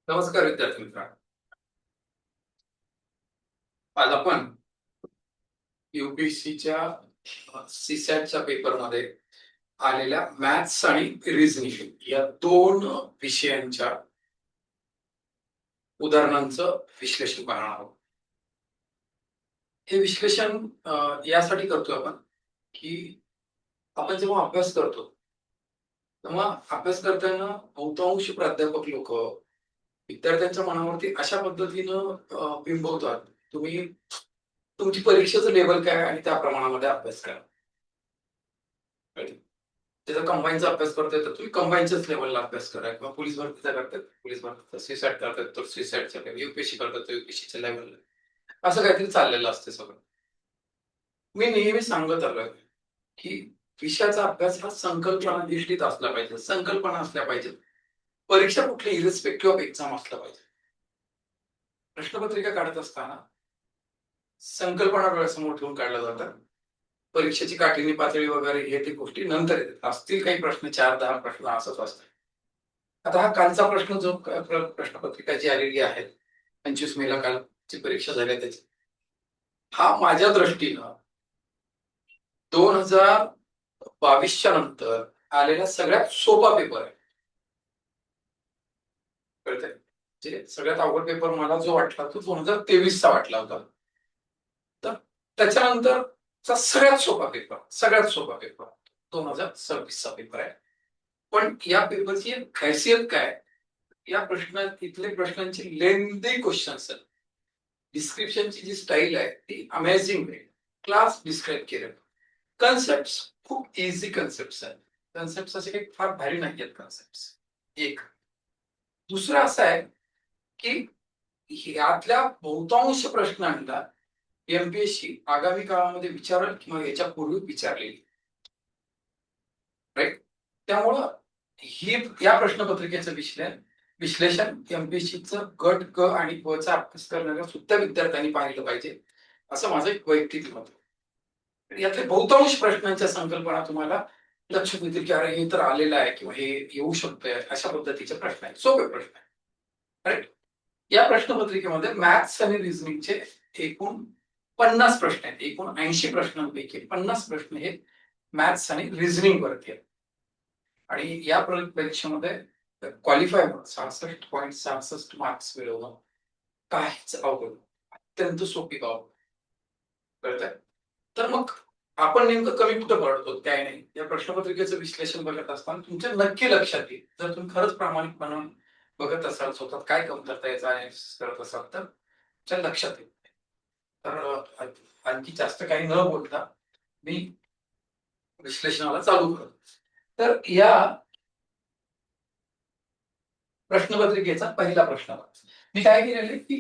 नमस्कार विद्यार्थी मित्रांनो. आज आपण युपीएससीच्या सीसॅटच्या पेपरमध्ये आलेल्या मॅथ्स आणि रिझनिंग या दोन विषयांच्या उदाहरणांचं विश्लेषण पाहणार आहोत. हे विश्लेषण यासाठी करतोय आपण की आपण जेव्हा अभ्यास करतो तेव्हा अभ्यास करताना बहुतांश प्राध्यापक लोक विद्यार्थ्यांच्या मनावरती अशा पद्धतीनं बिंबवतात. तुम्ही तुमची परीक्षेचं लेवल काय आणि त्या प्रमाणामध्ये अभ्यास करा. त्याचा कंबाईनचा अभ्यास करतोय तर तुम्ही कंबाईनच्याच लेवलला अभ्यास करा, किंवा पोलीस भरतीचा करतात पोलीस भरतीचा, सुसाईड करतात तर सुसाईडच्या लेवल, युपीएससी करतात तर युपीएससीच्या लेवलला, असं काहीतरी चाललेलं असते सगळं. मी नेहमी सांगत आलोय की विषयाचा अभ्यास हा संकल्पना निष्ठित असला पाहिजे, संकल्पना असल्या पाहिजे. परीक्षा कुठली इरिस्पेक्टिव्ह ऑफ एक्झाम असला पाहिजे. प्रश्नपत्रिका काढत असताना संकल्पना डोळ्यासमोर ठेवून काढल्या जातात. परीक्षेची काठिण्य पातळी वगैरे हे ते गोष्टी नंतर येतात. असतील काही प्रश्न, 4-10 प्रश्न असंच असतात. आता हा कालचा प्रश्न जो प्रश्नपत्रिका जी आलेली आहे 25 मेला कालची परीक्षा झाली त्याची, हा माझ्या दृष्टीनं 2022च्या नंतर आलेला सगळ्यात सोपा पेपर आहे. कळतंय? म्हणजे सगळ्यात अवघड पेपर मला जो वाटला तो 2023चा वाटला होता. तर त्याच्यानंतरचा सगळ्यात सोपा पेपर 2026चा पेपर आहे. पण या पेपरची खासियत काय, या प्रश्नात इथले प्रश्नांची लेंदी क्वेश्चन्स आहेत. डिस्क्रिप्शनची जी स्टाईल आहे ती अमेझिंग आहे. क्लास डिस्क्राईब केलं. कन्सेप्ट खूप इझी कन्सेप्ट आहेत. कन्सेप्ट असे काही फार भारी नाही आहेत कन्सेप्ट. एक दुसरं असं आहे की यातल्या बहुतांश प्रश्नांना एमपीएससी आगामी काळामध्ये विचारेल किंवा याच्या पूर्वी विचारलेली, राईट. त्यामुळं ही या प्रश्नपत्रिकेचं विश्लेषण एमपीएससीचं गट क आणि ब चा अभ्यास करणाऱ्या सुद्धा विद्यार्थ्यांनी पाहिलं पाहिजे, असं माझं एक वैयक्तिक मत आहे. यातले बहुतांश प्रश्नांच्या संकल्पना तुम्हाला लक्षात येतील की अरे हे तर आलेलं आहे किंवा हे येऊ शकतंय, अशा पद्धतीचे प्रश्न आहेत, सोपे प्रश्न आहेत, राईट. या प्रश्नपत्रिकेमध्ये मॅथ्स आणि रिझनिंगचे एकूण 50 प्रश्न आहेत. एकूण 80 प्रश्नांपैकी 50 प्रश्न हे मॅथ्स आणि रिझनिंग वरती आहेत. आणि या परीक्षेमध्ये क्वालिफाय होणं, 66.66 मार्क्स मिळवणं काहीच अवघड, अत्यंत सोपी बाब. कळतंय? तर मग आपण नेमकं कमी कुठं पडतो, काय नाही. या प्रश्नपत्रिकेचं विश्लेषण बघत असताना तुमच्या नक्की लक्षात येईल, जर तुम्ही खरंच प्रामाणिकपणे बघत असाल, स्वतः काय कमतरता याचा अनालिसिस करत असाल तर तुमच्या लक्षात येईल. तर आणखी जास्त काही न बोलता मी विश्लेषणाला चालू करतो. तर या प्रश्नपत्रिकेचा पहिला प्रश्न मी काय केलेलं की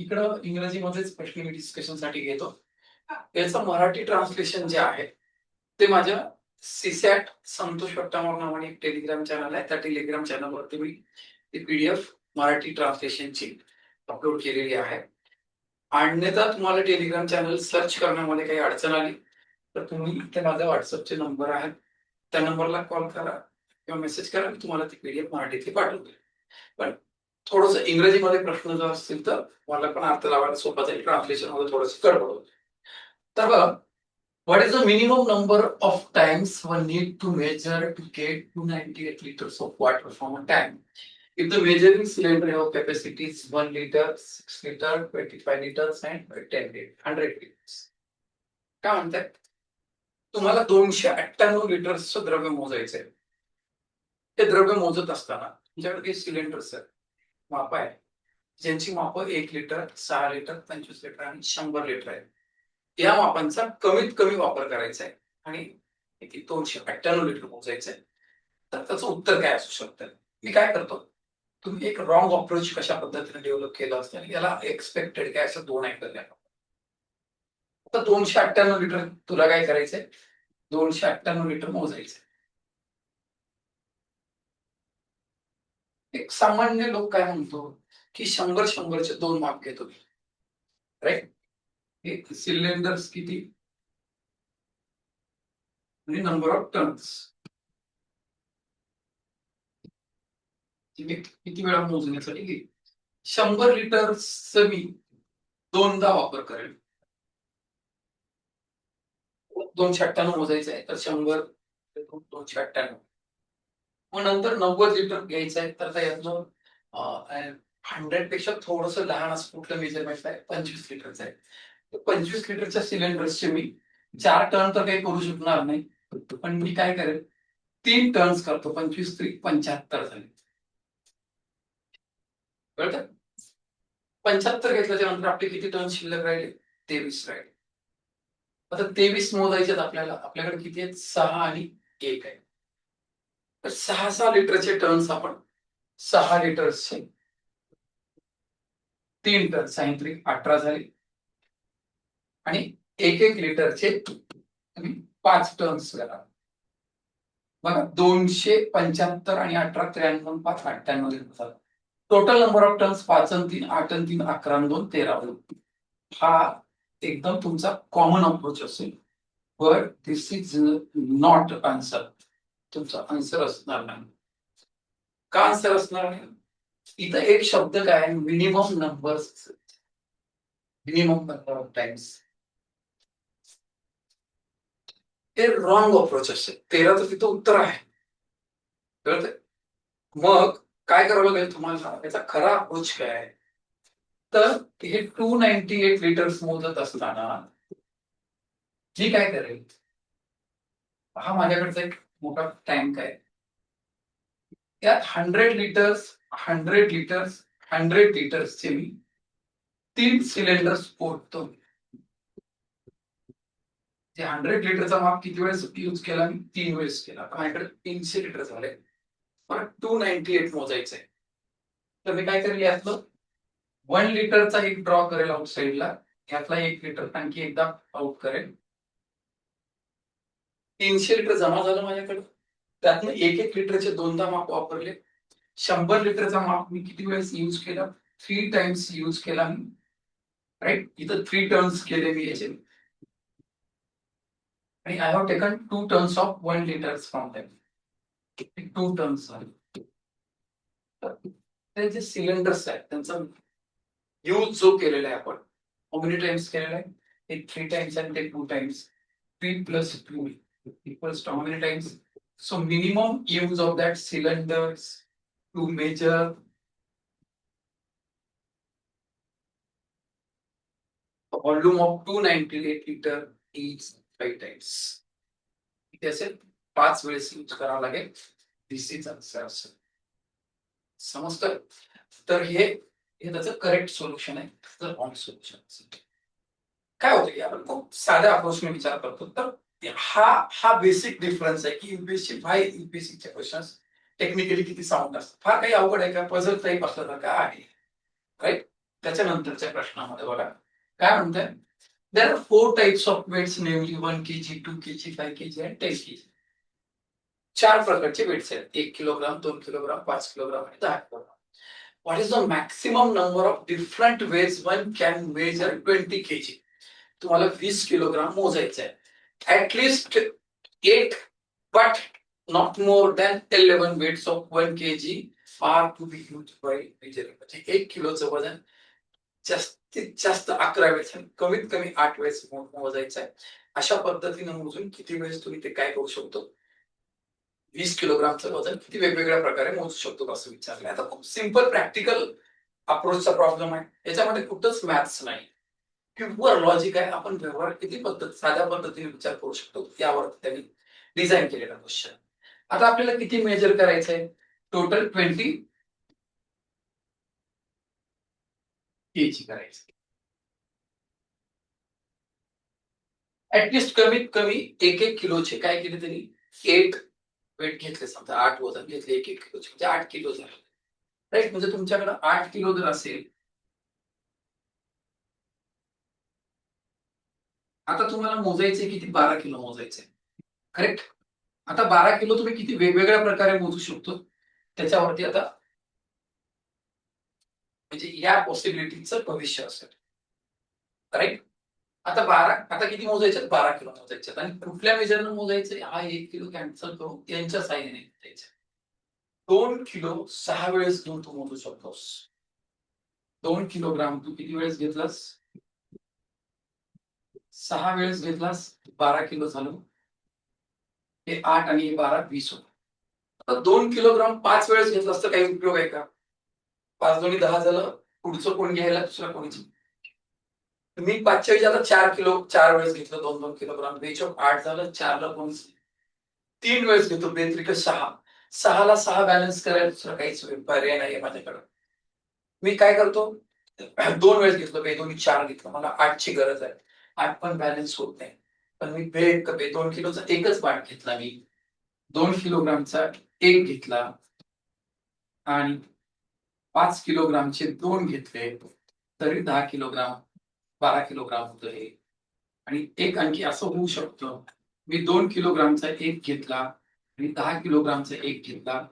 इकडं इंग्रजीमध्येच प्रश्न मी डिस्कशनसाठी घेतो. याचं मराठी ट्रान्सलेशन जे आहे ते माझ्या सीसॅट संतोष वट्टामोर नावाने एक टेलिग्राम चॅनल आहे, त्या टेलिग्राम चॅनलवरती मी ती पीडीएफ मराठी ट्रान्सलेशनची अपलोड केलेली आहे. अन्यथा तुम्हाला टेलिग्राम चॅनल सर्च करण्यामध्ये काही अडचण आली तर तुम्ही ते माझा व्हॉट्सअपचे नंबर आहेत त्या नंबरला कॉल करा किंवा मेसेज करा, मी तुम्हाला ती पीडीएफ मराठीतली पाठवते. पण थोडस इंग्रजीमध्ये प्रश्न जर असतील तर मला पण अर्थ लावायला सोपा जाईल, ट्रान्सलेशन मध्ये थोडस गडबड होते. तर बघा, what is the minimum number of times one need to measure to get 298 liters of water from a tank if the measuring cylinder have capacities 1 liter, 6 liter, 25 liters and 10 liter, 100 liters. काय म्हणतात, तुम्हाला 298 लिटर्सचं द्रव्य मोजायचंय. ते द्रव्य मोजत असताना तुमच्याकडे काही सिलेंडर्स आहेत, माप आहे, ज्यांची माप 1 लिटर, 6 लिटर, 25 लिटर आणि 100 लिटर आहे. या मापांचा कमीत कमी वापर करायचा आहे आणि 298 लिटर मोजायचंय. तर त्याचं उत्तर काय असू शकतं? मी काय करतो, तुम्ही एक रॉंग अप्रोच कशा पद्धतीने डेव्हलप केलं असतं, याला एक्सपेक्टेड काय असं 2 ऐकत द्या. आता 298 लिटर तुला काय करायचंय, 298 लिटर मोजायचंय. एक सामान्य लोक काय म्हणतो की 100-100चे 2 माप घेतो, राईट. हे सिलेंडर्स किती आणि नंबर ऑफ टर्न्स किती वेळा मोजण्यासाठी घेईल. 100 लिटरचं मी दोनदा वापर करेल. 298 मोजायचं आहे तर 100 298. मग नंतर 90 लिटर घ्यायचं आहे तर यातनं 100 पेक्षा थोडंसं लहान असं कुठलं मेजरमेंट आहे 25 लिटरचं आहे. 25 लिटरच्या सिलेंडर्सचे मी 4 टर्न तर काही करू शकणार नाही, पण मी काय करेल 3 टर्न्स करतो. 25 3 75 झाले. कळतं? 75 घेतल्याच्या नंतर आपले किती टर्न शिल्लक राहिले? 23 राहिले. आता 23 मोजायचे आपल्याला. आपल्याकडे किती आहेत? 6 आणि 1 आहे. तर 6 लिटरचे टर्न्स आपण 6 लिटर्सचे 3 टर्न सांगितले 18 झाले आणि 1 लिटरचे तुम्ही 5 टर्न्स करा. बघा 275 आणि 18 93 5 98 litre. Total number of turns 5 आणि 3 8 आणि 3 11 आणि 2 13. हा एकदम तुमचा कॉमन अप्रोच असेल. But this is not answer. तुमचा आन्सर असणार नाही. का आन्सर असणार नाही? इथं एक शब्द काय आहे? Minimum numbers. Minimum number of times. हे रॉंग अप्रोच असेल. 13 तर तिथं उत्तर आहे. कळतंय? मग काय करावं लागेल तुम्हाला? याचा खरा अप्रोच काय आहे? तर हे 298 लिटर्स मोजत असताना मी काय करेल? हा माझ्याकडचा एक मोठा टँक आहे. यात 100 लिटर्स 100 लिटर्स 100 लिटर्सचे मी 3 सिलेंडर्स ओढतो. ते 100 लिटरचा माप किती वेळेस यूज केला मी? 3 वेळेस केला. माझ्याकडे 300 लिटर झाले. मला 298 मोजायचंय. तर मी काय करेल यातलं 1 लिटरचा एक ड्रॉ करेल आउटसाइडला. यातला 1 लिटर आणखी एकदा आउट करेल. 300 लिटर जमा झालं माझ्याकडे. त्यातनं 1 लिटरचे दोनदा माप वापरले. 100 लिटरचा माप मी किती वेळेस यूज केला? 3 टाइम्स यूज केला मी. राईट? इथं 3 टर्न्स केले मी याचे. आणि I have taken 2 turns of 1 litres from them. 2 turns झाले. ते जे सिलेंडर्स आहेत त्यांचा यूज जो केलेला आहे आपण हाऊ मेनी टाइम्स केलेला आहे? ते 3 टाइम्स आणि ते 2 times. 3 plus 2 equals to how many times? So minimum use of that cylinders to measure the volume of 298 liter is 5 times. इथे असेल 5 वेळेस यूज करावं लागेल. दिस इज आन्सर असेल. समजतं? तर हे त्याचं करेक्ट सोल्युशन आहे. तर रॉंग सोल्युशन असेल. काय होतं की आपण खूप साध्या अप्रोचने विचार करतो. तर हा बेसिक डिफरन्स आहे की युपीएससी व्हाय युपीएससीचे क्वेश्चन्स टेक्निकली किती साऊंड असतात. फार काही अवघड आहे का? पझल टाईप असल्यासारखं आहे. राईट? त्याच्यानंतरच्या प्रश्नामध्ये बघा काय म्हणताय? There are 4 types of weights namely 1 kg, 2 kg, 5 kg आणि 10 kg. 4 प्रकारचे वेट्स आहेत. 1 किलोग्राम, 2 किलोग्राम, 5 किलोग्राम आणि 10 kilogram. What is the maximum number of different weights one can measure 20 kg? तुम्हाला 20 किलोग्राम मोजायचं आहे. At least 8 but not more than 11 weights of 1 kg are to be used by measuring. म्हणजे 1 किलोचं वजन जास्तीत जास्त 11 वेळेस आणि कमीत कमी 8 वेळेस मोजायचं आहे. अशा पद्धतीने मोजून किती वेळेस तुम्ही ते काय करू शकतो? 20 किलोग्रामचं वजन किती वेगवेगळ्या प्रकारे मोजू शकतो असं विचारलंय. आता खूप सिंपल प्रॅक्टिकल अप्रोचचा प्रॉब्लेम आहे. याच्यामध्ये कुठंच मॅथ्स नाही. प्युअर लॉजिक आहे. आपण व्यवहार किती साध्या पद्धतीने विचार करू शकतो यावर त्यांनी डिझाईन केलेला क्वेश्चन. आता आपल्याला किती मेजर करायचंय? टोटल 20 kg करायचं. ऍटलिस्ट कमीत कमी 1 किलोचे काय केले त्यांनी? 8 वेट घेतले. समजा 8 वजन घेतले 1 किलोचे म्हणजे 8 किलो झाले. राईट? म्हणजे तुमच्याकडे 8 किलो जर असेल, आता तुम्हाला मोजायचे किती? 12 किलो मोजायचे. करेक्ट? आता 12 किलो तुम्ही किती वेगवेगळ्या प्रकारे मोजू शकतो त्याच्यावरती आता म्हणजे या पॉसिबिलिटीचं भविष्य असेल. राईट? आता किती मोजायचे? 12 किलो मोजायचे आणि कुठल्या मेजरनं मोजायचे? हा 1 किलो कॅन्सल करून यांच्या साह्याने मोजायचे. 2 किलो 6 वेळेस घेऊन तू मोजू शकतोस. 2 किलोग्राम तू किती वेळेस घेतलास? 6 वेळेस घेतलास, 12 किलो झालं. हे 8 आणि हे 12, 20 होतं. आता 2 किलोग्राम 5 वेळेस घेतलास तर काही उपयोग आहे का? 5 दोन्ही 10 झालं. पुढचं कोण घ्यायला, दुसरा कोणीच. मी 5च्या ऐवजी आता 4 वेळेस घेतलं 2-2 किलोग्राम. बेचोक 8 झालं, 4ला कोणीच. 3 वेळेस घेतो, बेत्रिक 6. 6ला 6 बॅलन्स करायला दुसरा काहीच पर्याय नाहीये माझ्याकडं. मी काय करतो, 2 वेळेस घेतलं, बेदोनी 4 घेतलं. मला 8ची गरज आहे. 8 पण बॅलन्स होत नाही. पण मी 2 किलोचा एकच बाट घेतला मी. 2 किलोग्रामचा 1 घेतला आणि 5 किलोग्रामचे 2 घेतले, तरी 10 किलोग्राम, 12 किलोग्राम होतं हे. आणि एक आणखी असं होऊ शकतं, मी 2 किलोग्रामचा 1 घेतला आणि 10 किलोग्रामचा 1 घेतला,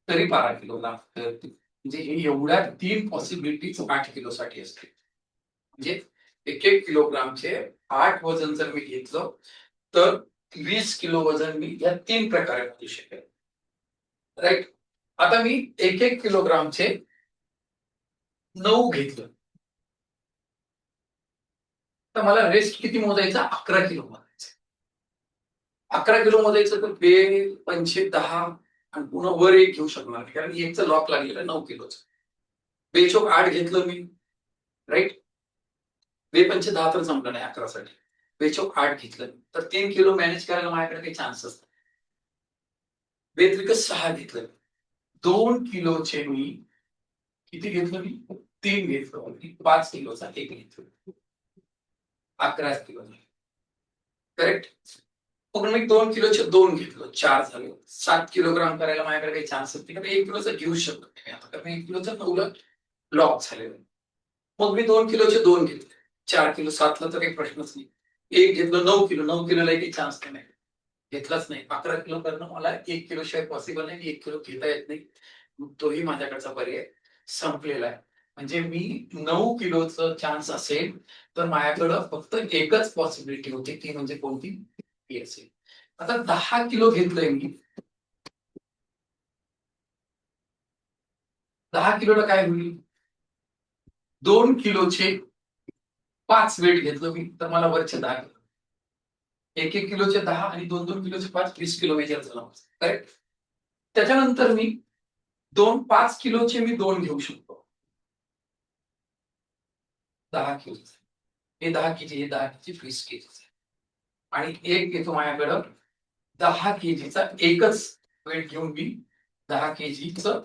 तरी 12 किलोग्राम. म्हणजे हे एवढ्या 3 पॉसिबिलिटीज 8 किलोसाठी असते. म्हणजे 1-1 किलोग्रामचे 8 वजन जर मी घेतलं, तर 20 किलो वजन मी या 3 प्रकारे मोजू शकेल. राईट. आता मी 1-1 किलोग्रामचे 9 घेतलं, तर मला रेस्ट किती मोजायचा? 11 किलो मोजायचं. 11 किलो मोजायचं तर 2, 5, 10 आणि पुन्हा वर 1 घेऊ शकणार नाही, कारण 1चं लॉक लागलेलं आहे 9 किलोचं. बेचोक 8 घेतलं मी, राईट. 2-5 10 तर जमलं नाही 11 साठी. बेचोक 8 घेतलं, तर 3 किलो मॅनेज करायला माझ्याकडे काही चान्सच नाही. बेत्रिक 6 घेतलं. 2 किलोचे मी किती घेतलं मी? 3 घेतलं. 5 किलोचा 1 घेतलं. 11 किलो. करेक्ट. मग मी 2 किलोचे 2 घेतलं, 4 झाले. 7 किलोग्राम करायला माझ्याकडे काही चान्सच नाही, कारण 1 किलोचं घेऊ शकत नाही आता, कारण 1 किलोचं 9ला लॉक झालेलं आहे. मग मी 2 किलोचे 2 घेतले. 4 किलो 7ला तर काही प्रश्नच नाही. 1 घेतलं 9 किलो. 9 किलोला काही चान्स नाही. घेतलाच नाही. 11 किलो करणं मला 1 किलो शिवाय पॉसिबल नाही. 1 किलो घेता येत नाही. तोही माझ्याकडचा पर्याय संपलेला आहे. म्हणजे मी 9 किलोचं चान्स असेल, तर माझ्याकडं फक्त एकच पॉसिबिलिटी होती, ती म्हणजे कोणती? ती असेल. आता 10 किलो घेतलंय मी. 10 किलोला काय होईल? 2 किलोचे 5 वेट घेतलं मी, तर मला वरचे 10 किलो. 1-1 किलोचे 10 आणि 2-2 किलोचे 5, 20 किलो मेजर झालं. करेक्ट. त्याच्यानंतर मी 5 किलोचे मी 2 घेऊ शकतो. 10 किलोचे. हे 10 केजी, हे 10 केजी, 20 केजीचं. आणि एक येतो माझ्याकडं 10 केजीचा एकच वेट घेऊन मी 10 केजीचं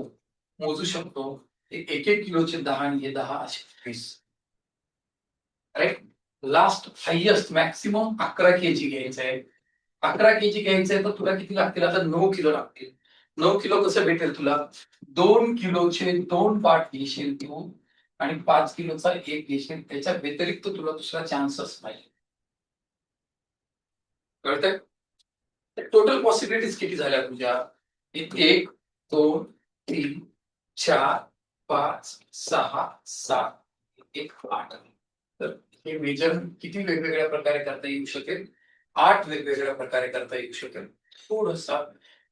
मोजू शकतो. 1-1 किलोचे 10 आणि हे 10 असे 20. Right. Last highest maximum 11 KG घ्यायचं आहे. 11 केजी घ्यायचंय, तर तुला किती लागतील? आता 9 किलो लागतील. 9 किलो कसं भेटेल तुला? 2 किलोचे 2 पार्ट घेशील तू आणि 5 किलोचा 1 घेशील. त्याच्या व्यतिरिक्त तुला दुसरा चान्सच नाही. कळतंय? टोटल पॉसिबिलिटीज किती झाल्या तुझ्या? 1, 2, 3, 4, 5, 6, 7, 1, 8. तर हे मेजर किती वेगवेगळ्या प्रकारे करता येऊ शकेल? 8 वेगवेगळ्या प्रकारे करता येऊ शकेल. थोडासा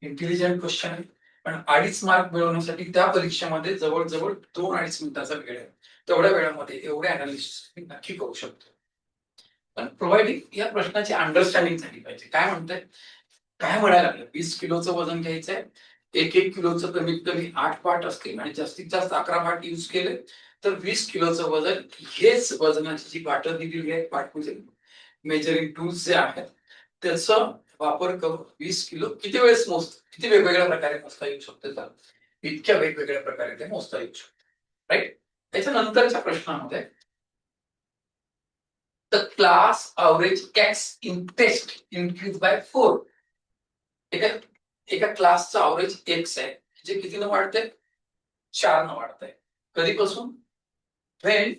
इंटेलिजंट क्वेश्चन आहे, पण 2.5 मार्क मिळवण्यासाठी त्या परीक्षेमध्ये जवळ-जवळ 2-2.5 मिनिटाचा वेळ आहे. तेवढ्या वेळामध्ये एवढे अनालिसिस मी नक्की करू शकतो. पण प्रोव्हायडिंग या प्रश्नाची अंडरस्टँडिंग झाली पाहिजे. काय म्हणताय? काय म्हणायला लागलं? 20 किलोचं वजन घ्यायचंय. 1-1 किलोचं कमीत कमी 8 पार्ट असतील आणि जास्तीत जास्त 11 पार्ट यूज केले, तर 20 किलोचं वजन, हेच वजनाची जी पाटं दिलेली आहे, पार्ट म्हणजे मेजरिंग टूल्स जे आहेत, त्याचा वापर करून 20 किलो किती वेळेस किती वेगवेगळ्या प्रकारे मोजता येऊ शकते? तर इतक्या वेगवेगळ्या प्रकारे ते मोजता येऊ शकते. राईट. त्याच्यानंतरच्या प्रश्नामध्ये द क्लास अवरेज कॅक्स इन टेस्ट इन्क्रीज बाय 4. एका क्लासचं अवरेज एक्स आहे, जे कितीनं वाढतंय? 4नं वाढतंय. कधीपासून? When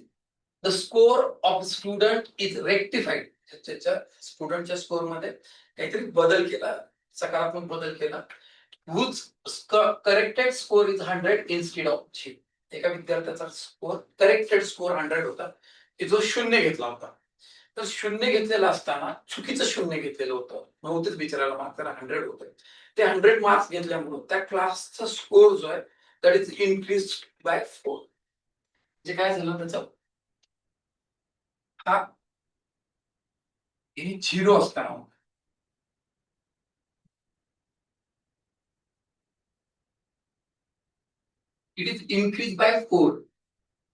the score of student is rectified. त्याच्या स्टुडंटच्या स्कोर मध्ये काहीतरी बदल केला, सकारात्मक बदल केला. Whose corrected score is 100 instead of 0. एका विद्यार्थ्याचा स्कोर, करेक्टेड स्कोर 100 होता, की जो 0 घेतला होता. तर 0 घेतलेलं असताना चुकीचं 0 घेतलेलं होतं. नव्हतेच बिचारायला मार्क, त्याला 100 होतं. ते 100 मार्क्स घेतल्यामुळे त्या क्लासचा स्कोर जो आहे, दॅट इज इन्क्रीज बाय 4. म्हणजे काय झालं त्याचं, हा हे 0 असताना it is increased by 4,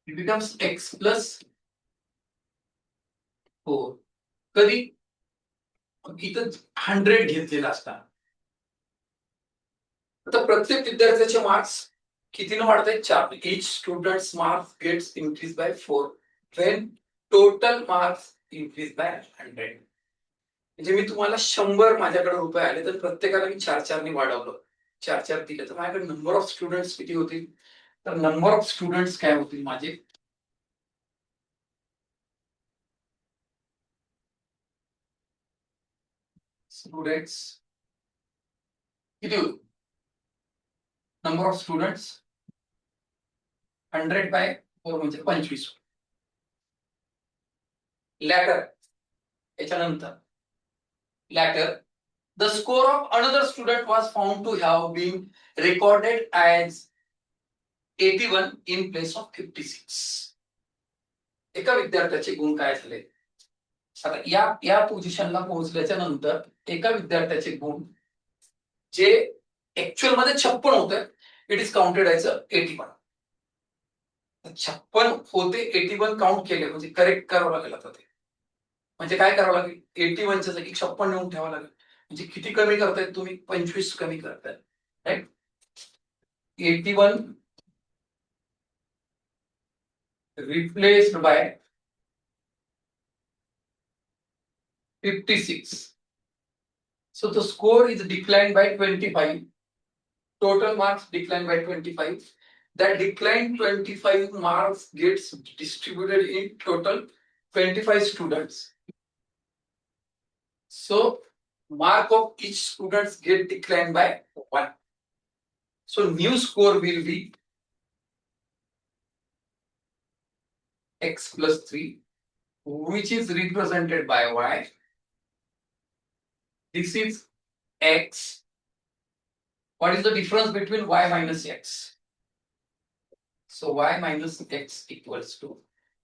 it becomes x plus 4. कधी इथं 100 घेतलेला असताना, आता प्रत्येक विद्यार्थ्याचे मार्क्स कितीने वाढत आहेत, 4. each student's marks gets increased by 4 when total marks increase by 100. म्हणजे मी तुम्हाला 100 माझ्याकडे रुपये आले तर प्रत्येकाला मी 4 ने वाढवलं, 4 दिले तर माझ्याकडे नंबर ऑफ स्टुडंट्स किती होतील, तर नंबर ऑफ स्टुडंट्स काय होतील माझे, स्टुडंट्स किती होईल, नंबर ऑफ स्टुडंट्स 100/4 म्हणजे 25. लॅटर याच्यानंतर later the score of another student was found to have been recorded as 81 in place of 56. एका विद्यार्थ्याचे गुण काय झाले, आता या पोझिशनला पोहोचल्याच्या नंतर एका विद्यार्थ्याचे गुण जे ऍक्च्युअल मध्ये 56 होते, इट इज काउंटेड ॲज 81. 56 होते, 81 काउंट केले म्हणजे करेक्ट करावं लागेल. आता ते म्हणजे काय करावं लागेल, 81च्या जागी 56 नेऊन ठेवावं लागेल. म्हणजे किती कमी करतायत तुम्ही, 25 कमी करतायत, right. 81 replaced by 56. So the score is declined by 25. Total marks declined by 25. That declined 25 marks gets distributed in total 25 students. So mark of each students get declined by 1. So new score will be x plus 3, which is represented by y. This is x. What is the difference between y minus x? So y minus x equals to,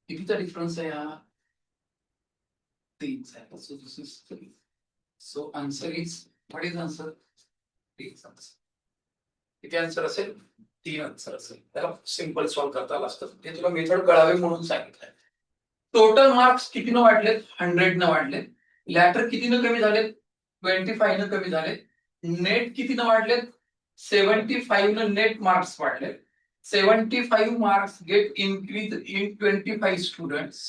कितीचा difference आहे हा, 3. So this is 3. So answer is, what is answer? 3 answer. किती answer असेल, 3 answer असेल. त्याला simple solve करता आलं असतं, हे तुला मेथड कळावी म्हणून सांगितलंय. टोटल मार्क्स कितीनं वाढलेत, 100 न वाढलेत. लॅटर कितीनं कमी झालेत, 25 न कमी झाले. नेट कितीनं वाढलेत, 75 न नेट मार्क्स वाढलेत. 75 marks get increased in 25 students.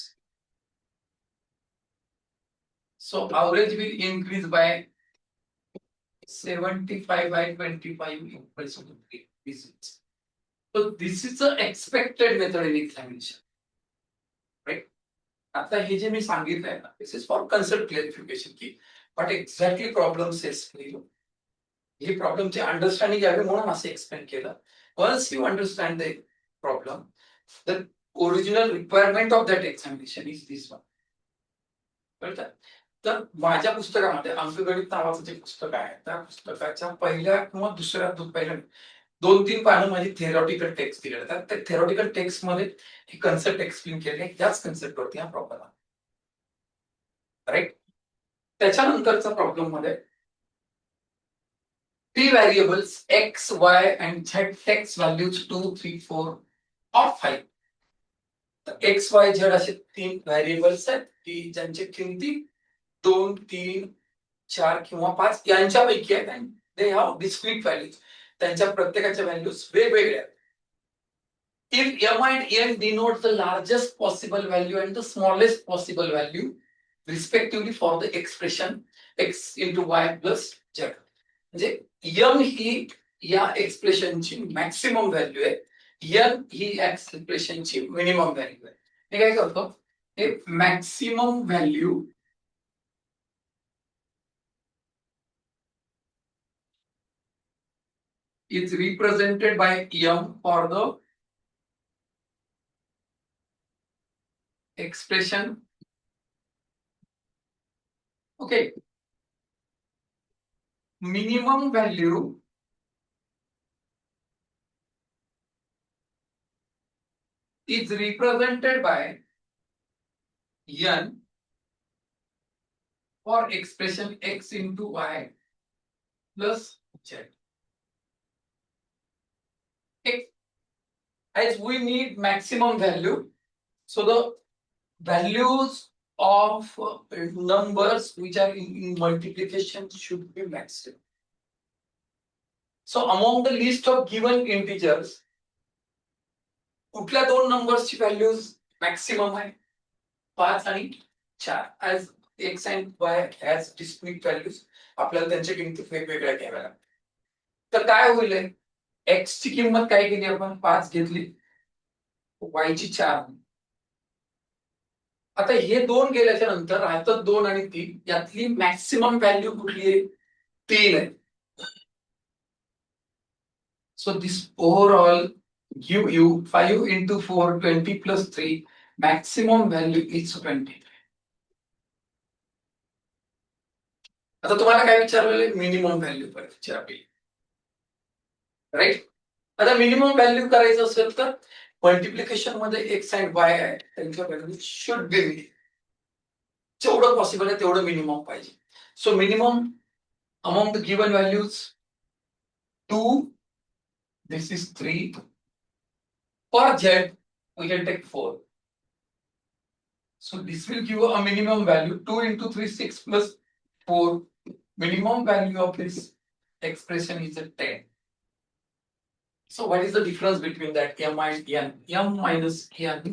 So average will increase by 75 by 25 equals to 3. So this is the expected method in examination, right? आता हे जे मी सांगितलंय ना, this is for concept clarification की what exactly problem says for you. हे प्रॉब्लेमची understanding यावी म्हणून असं एक्सप्लेन केलं. Once you understand the problem, the original requirement of that examination is this one. कळतं? तर माझ्या पुस्तकामध्ये अंकगणित नावाचं जे पुस्तक आहे, त्या पुस्तकाच्या पहिल्या किंवा दुसऱ्या पहिल्या 2-3 पानं माझी थेरॉटिकल टेक्स्ट दिलेले आहेत. त्या थेरॉटिकल टेक्स्ट मध्ये ही कन्सेप्ट एक्सप्लेन केली आहे. त्याच कन्सेप्ट वरती हा प्रॉब्लेम आहे, राईट. त्याच्यानंतरचा प्रॉब्लेम मध्ये three variables x, y and z takes values 2, 3, 4 of 5. तर x, y, z असे 3 व्हेरिएबल्स आहेत की ज्यांची किमती 2, 3, 4 किंवा 5 यांच्यापैकी आहेत. आणि दे हॅव डिस्क्रीट व्हॅल्यूज, त्यांच्या प्रत्येकाच्या व्हॅल्यूज वेगवेगळ्या आहेत. If m and n denote the largest possible value and the smallest possible value respectively for the expression x into y plus z. म्हणजे m ही या एक्सप्रेशनची मॅक्सिमम व्हॅल्यू आहे, n ही एक्सप्रेशनची minimum value आहे. हे काय करतो, हे maximum value is represented by m for the expression. Okay. Minimum value is represented by n for expression x into y plus z. As we need maximum value, so the values of numbers which are in multiplication should be maximum. So among the list of given integers, कुठल्या दोन नंबर्सची values maximum आहे 5 आणि 4 as x and Y as discrete values आपल्याला त्यांच्या किमती वेगवेगळ्या घ्याव्या लागतात तर काय होईल एक्स ची किंमत काय केली आपण 5 घेतली वाय ची 4 आता हे दोन गेल्याच्या नंतर राहतात 2 आणि 3 यातली मॅक्सिमम व्हॅल्यू कुठली आहे 3 आहे so this overall give you 5 into 4, 20 plus 3, maximum value is 23. आता तुम्हाला काय विचारलेलं मिनिमम व्हॅल्यू पण विचारली राईट आता मिनिमम व्हॅल्यू करायचं असेल तर मल्टिप्लिकेशन मध्ये एक्स अँड वाय आहे त्यांच्या व्हॅल्यू शुड बी जेवढं पॉसिबल आहे तेवढं मिनिमम पाहिजे so minimum among the given values 2 this is 3 for z we can take 4 so this will give a minimum value 2 into 3 6 plus 4 minimum value of this expression is 10 so what is the difference between that m and n m minus n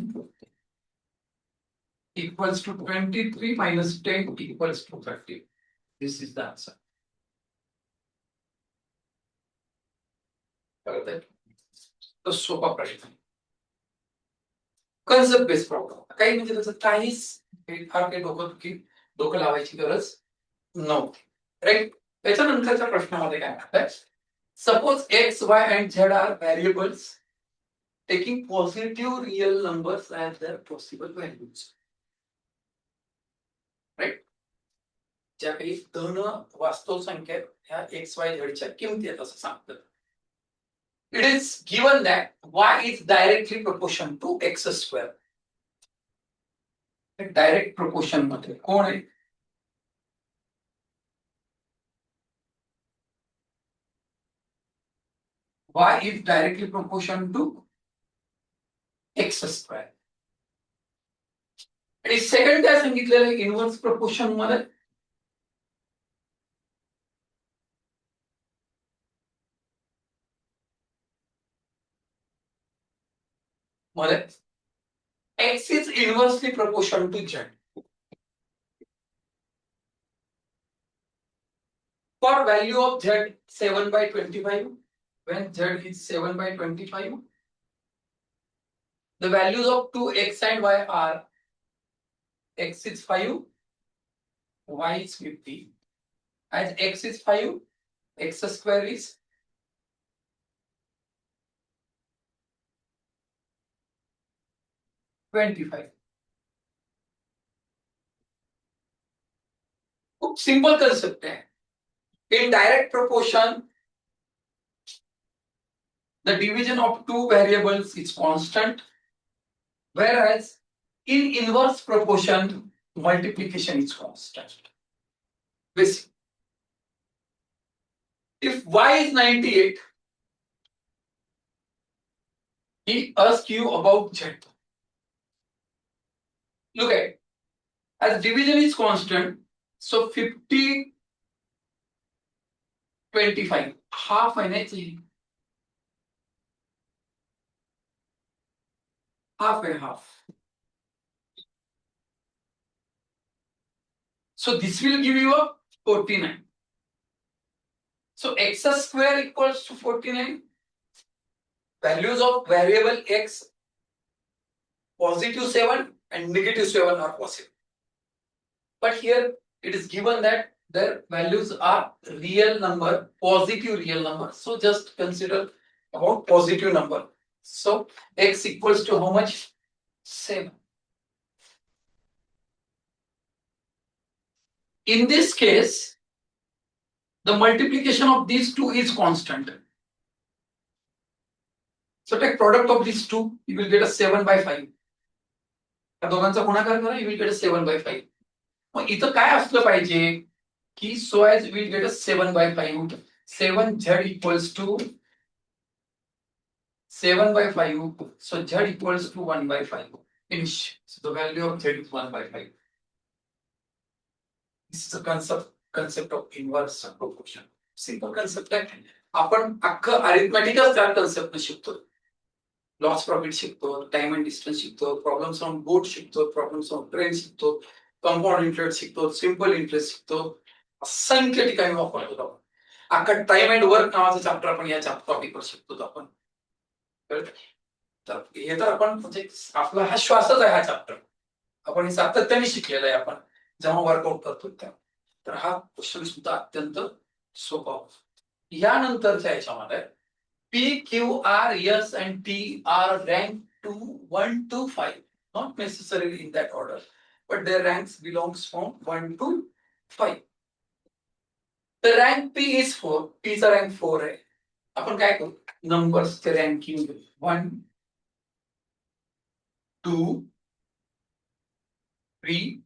equals to 23 minus 10 equals to 30 this is the answer तो सोपा प्रश्न concept based problem काही म्हणजे त्याचं काहीच फार काही डोकं लावायची गरज नव्हती राईट त्याच्यानंतरच्या प्रश्नामध्ये काय म्हणतात suppose x y and z are variables taking positive real numbers as their possible values right ज्या काही धन वास्तव संख्या ह्या एक्स वाय झेडच्या किमती आहेत असं सांगतात it is given that y is directly proportional to x square. Direct proportion मध्ये कोण आहे y is directly proportional to x square. आणि सेकंड काय सांगितलेलं आहे इनव्हर्स प्रोपोर्शन मध्ये x is inversely proportional to z. For value of z 7 by 25, when z is 7 by 25, the values of 2x and y are x is 5, y is 50. As x is 5, x square is 25. Simple concept है. In direct proportion, the division of two variables is constant, whereas in inverse proportion, multiplication is constant. Basic. If y is 98, he asks you about z. Look at it. As division is constant, so 50, 25, half and half and half. So this will give you a 49. So x square equals to 49. Values of variable x positive 7 and negative 7 are possible. But here it is given that their values are real number, positive real number. So just consider about positive number. So x equals to how much? 7. In this case, the multiplication of these two is constant. So take product of these two, you will get a 7 by 5. या दोघांचा गुणाकार करा, you will get a 7 by 5. मग इथं काय असलं पाहिजे की so as we will get a 7 by 5, 7z equals to 7 by 5, so z equals to 1 by 5. Finish. So the value of z is 1 by 5. This is the concept of inverse proportion. Simple concept आहे. आपण अख्खं अरिथमेटिकच त्या concept शिकतो. Loss profit शिकतो, time and distance शिकतो, problems on बोट शिकतो, problems on train शिकतो, compound interest शिकतो, सिंपल इंटरेस्ट शिकतो. असंख्य ठिकाणी वापरतो आपण. अख्खा टाइम अँड वर्क नावाचं चॅप्टर आपण या टॉपिकवर शिकतो आपण. तर हे तर आपण म्हणजे आपला हा श्वासच आहे हा चॅप्टर. आपण हे सातत्याने शिकलेलं आहे आपण जेव्हा वर्कआउट करतो तेव्हा. तर हा क्वेश्चन सुद्धा अत्यंत सोपा. यानंतरच्या याच्यामध्ये P, Q, R, S and T are ranked to 1 to 5. Not necessarily in that order, but their ranks belongs from 1 to 5. The rank P is 4. P चा rank 4 आहे. आपण काय करू? नंबर्सचे ranking 1, 2, 3,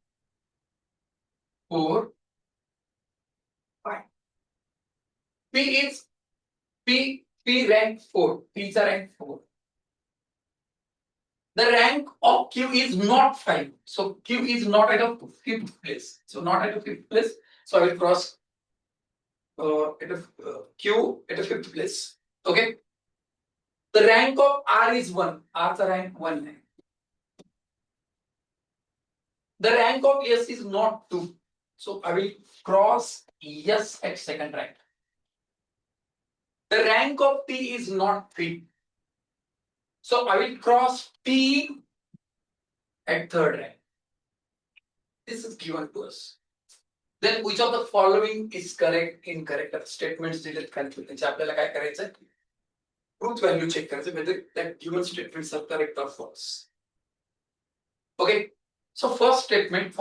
4, 5. P is P rank 4. P चा rank 4. The rank of Q is not 5. So Q is not at a 5th place. So not at a 5th place. So I will cross Q at a 5th place. Okay. The rank of R is 1. R चा rank 1 है. The rank of S is not 2. So I will cross S at second rank. The rank of T is not 3. So I will cross T at third rank. This is given to us. Then which of the following is correct, incorrect? Statements दिलेत खाली त्याचे आपल्याला काय करायचं? Truth value check करायचं whether that given statements are correct or false. Okay. So first statement,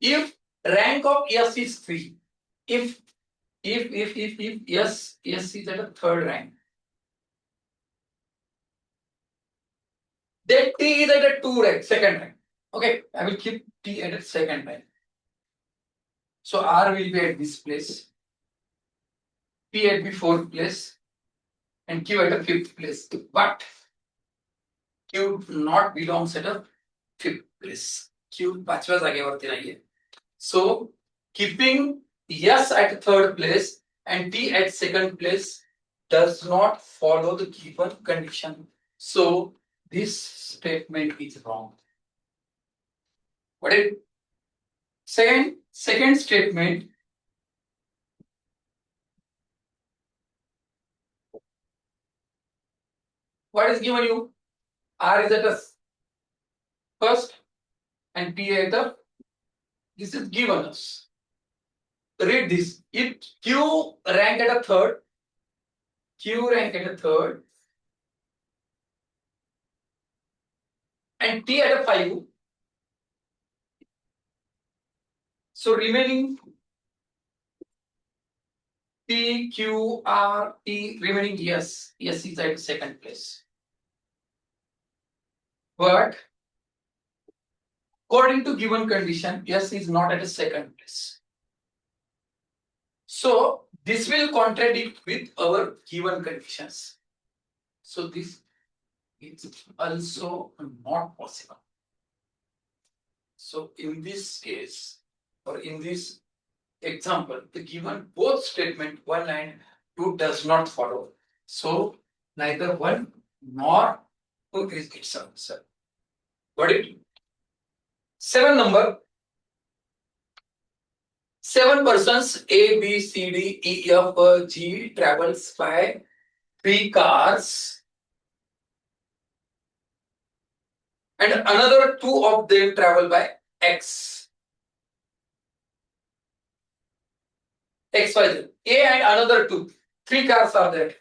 if rank of S is 3, if S is at a third rank, then T is at a 2 rank, second rank. Okay, I will keep T at a second rank. So R will be at this place, P at the 4th place, and Q at a 5th place. But Q not belongs at a 5th place. Q पाचव्या जागेवरती नाहीये. So keeping S at third place and T at second place does not follow the given condition. So this statement is wrong. What is second statement? What is given you? R is at a first and P at the. This is given us. Read this. If Q rank at a third, and T at a 5, so remaining P, Q, R, T, remaining S is at second place. But according to given condition, S is not at a second place. So this will contradict with our given conditions. So this is also not possible. So in this case, or in this example, the given both statement 1 and 2 does not follow. So neither 1 nor 2 is its answer. Got it? 7 number. 7 persons A, B, C, D, E, F, G travels by 3 cars, and another 2 of them travel by X. X, Y, Z. A and another 2. 3 cars are there.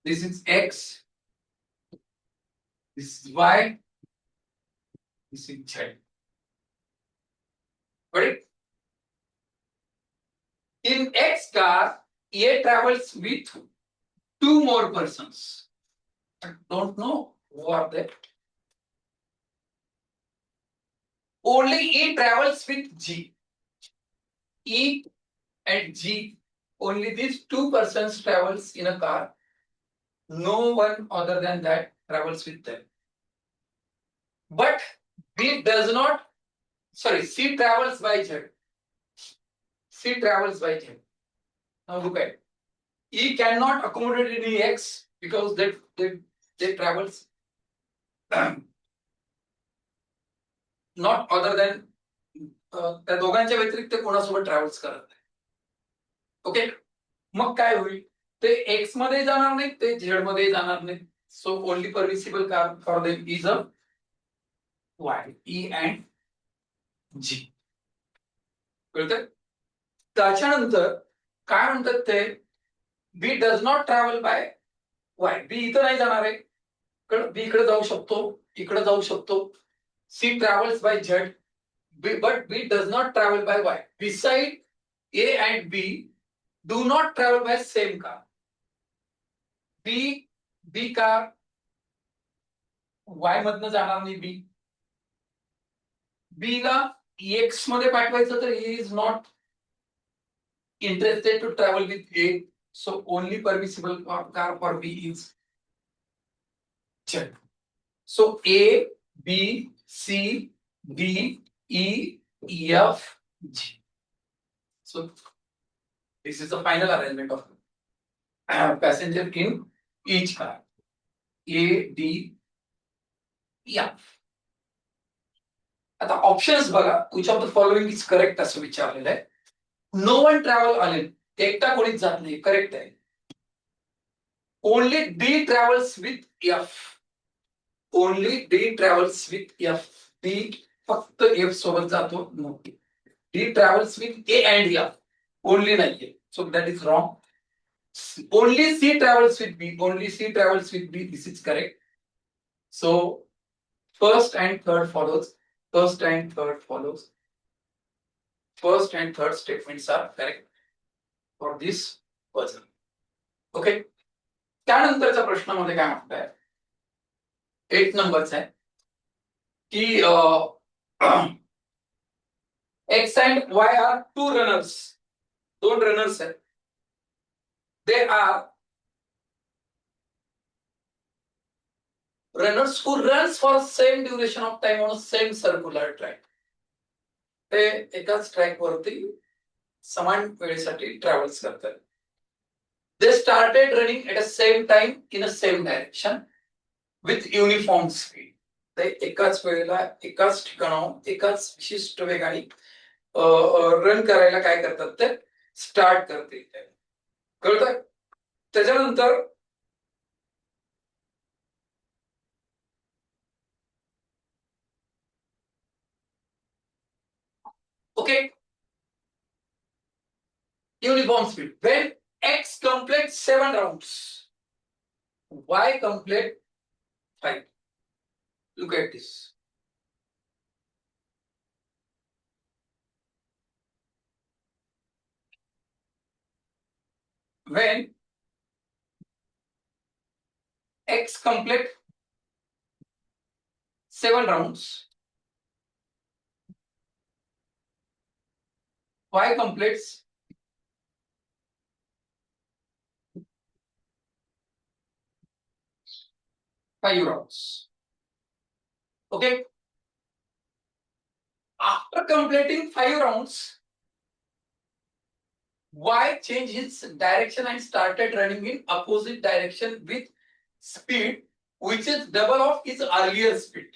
this is x, this is y, this is z. Got it? In X car, A travels with two more persons. I don't know who are they. Only E travels with G. E and G, only these two persons travels in a car. No one other than that travels with them. But B does not, sorry, C travels by Z. C travels by Z. Now look at it. E cannot accommodate any X because they travels not other than त्या दोघांच्या व्यतिरिक्त कोणासोबत travels करत नाही. Okay, मग काय होईल, ते एक्स मध्ये जाणार नाही, ते झेड मध्ये जाणार नाही. So only permissible car for them is a Y, E and G. कळतंय? त्याच्यानंतर काय म्हणतात ते, B does not travel by Y. B इथं नाही जाणार आहे, बी इकडे जाऊ शकतो, इकडे जाऊ शकतो. C travels by Z, but B does not travel by Y. Beside A and B do not travel by same car. B car Y मधनं जाणार नाही. B ला X मध्ये पाठवायचं तर he is not interested to travel with A. So only permissible car for B is Z. So A, B, C, D, E, F, G. So this is the final arrangement of passenger in each car. A, D, F. आता options बघा, which of the following is correct असं विचारलेलं आहे. No one travel alone, एकटा कोणीच जात नाही, correct आहे. Only D travels with F. Only D travels with F. D फक्त एफ सोबत जातो. D travels with A and F, only नाहीये. So that is wrong. Only C travels with B. Only C travels with B. This is correct. So first and third follows. First and third follows. First and third statements are correct for this puzzle. Okay. त्यानंतरच्या प्रश्नामध्ये काय म्हणताय, 8 नंबरचा आहे की X and Y are two runners. दोन runners आहेत. They are runners who runs for same duration of time on a same circular track. ते एकाच ट्रॅक वरती समान वेळेसाठी ट्रॅव्हल्स करतात. They started running at the same time in the same direction with uniform speed. ते एकाच वेळेला एकाच ठिकाणाहून एकाच विशिष्ट वेगाने रन करायला काय करतात, ते स्टार्ट करते. कळतं? त्याच्यानंतर okay, uniform speed. When X completes 7 rounds, Y complete 5. Look at this. When X complete 7 rounds, Y completes 5 rounds. Okay. After completing 5 rounds, Y changed his direction and started running in opposite direction with speed which is double of his earlier speed.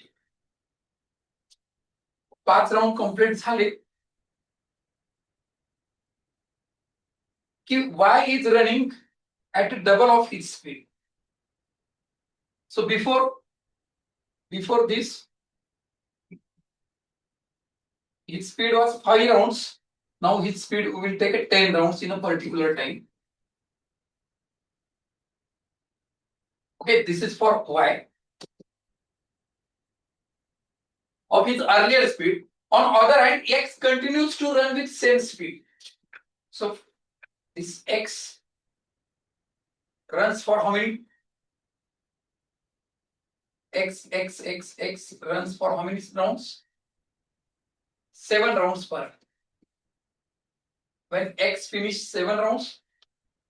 5 round complete झाले की Y is running at double of his speed. So before this, his speed was 5 rounds. Now his speed will take 10 rounds in a particular time. Okay, this is for y of his earlier speed. On other hand, x continues to run with same speed. So this x runs for how many? X runs for how many rounds? 7 rounds per hour. When x finish 7 rounds,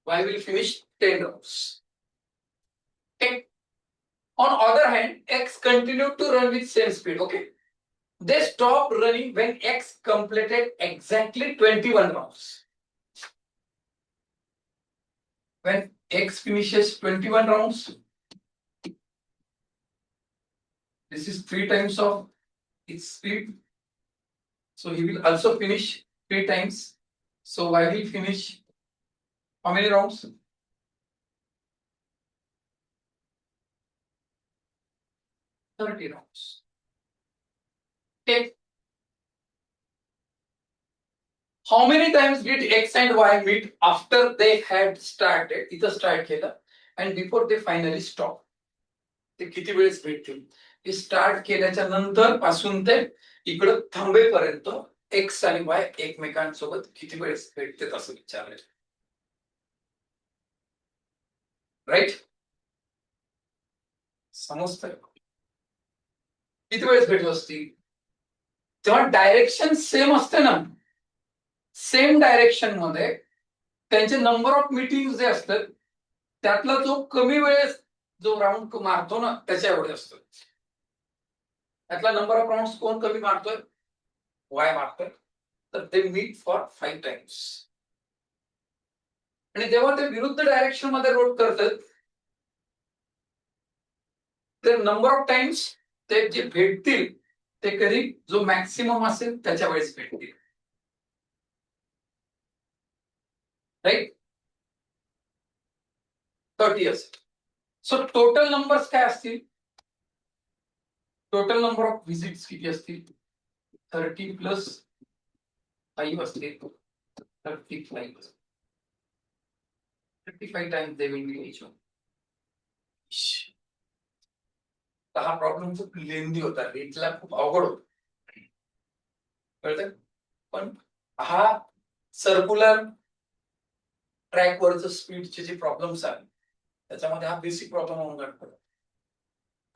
y will finish 10 rounds. Okay. On other hand, x continued to run with same speed. Okay. They stopped running when x completed exactly 21 rounds. When x finishes 21 rounds, this is 3 times of its speed. So he will also finish 3 times. So y will finish how many rounds? 30 rounds. Okay. How many times did x and y meet after they had started? इथं start केलं and before they finally stop. ते किती वेळेस भेटतील? हे start केल्याच्या नंतर पासून ते इकडं थांबेपर्यंत एक्स आणि वाय एकमेकांसोबत किती वेळेस भेटतात असं विचारलंय. राईट? समजतंय? किती वेळेस भेटत असतील? तेव्हा डायरेक्शन सेम असते ना, सेम डायरेक्शन मध्ये त्यांचे नंबर ऑफ मीटिंग जे असतात त्यातला जो कमी वेळेस जो राऊंड मारतो ना त्याच्या एवढे असतो. त्यातला नंबर ऑफ राऊंड कोण कमी मारतोय? वाय मारतोय. तर ते मीट फॉर 5 टाइम्स. आणि जेव्हा ते विरुद्ध डायरेक्शन मध्ये रोट करतात ते नंबर ऑफ टाइम्स ते जे भेटतील ते कधी जो मॅक्सिमम असेल त्याच्या वेळेस भेटतील. राईट? 30 असेल. सो टोटल नंबर्स काय असतील? टोटल नंबर ऑफ व्हिजिट्स किती असतील? 30 प्लस 5 असतील. 35 35 times they will be each one. हा प्रॉब्लेम खूप लेंदी होता, रीचला खूप अवघड होत. कळतं? पण हा सर्क्युलर ट्रॅक वरच स्पीडचे जे प्रॉब्लेम्स आहेत त्याच्यामध्ये हा बेसिक प्रॉब्लेम होऊन जातो.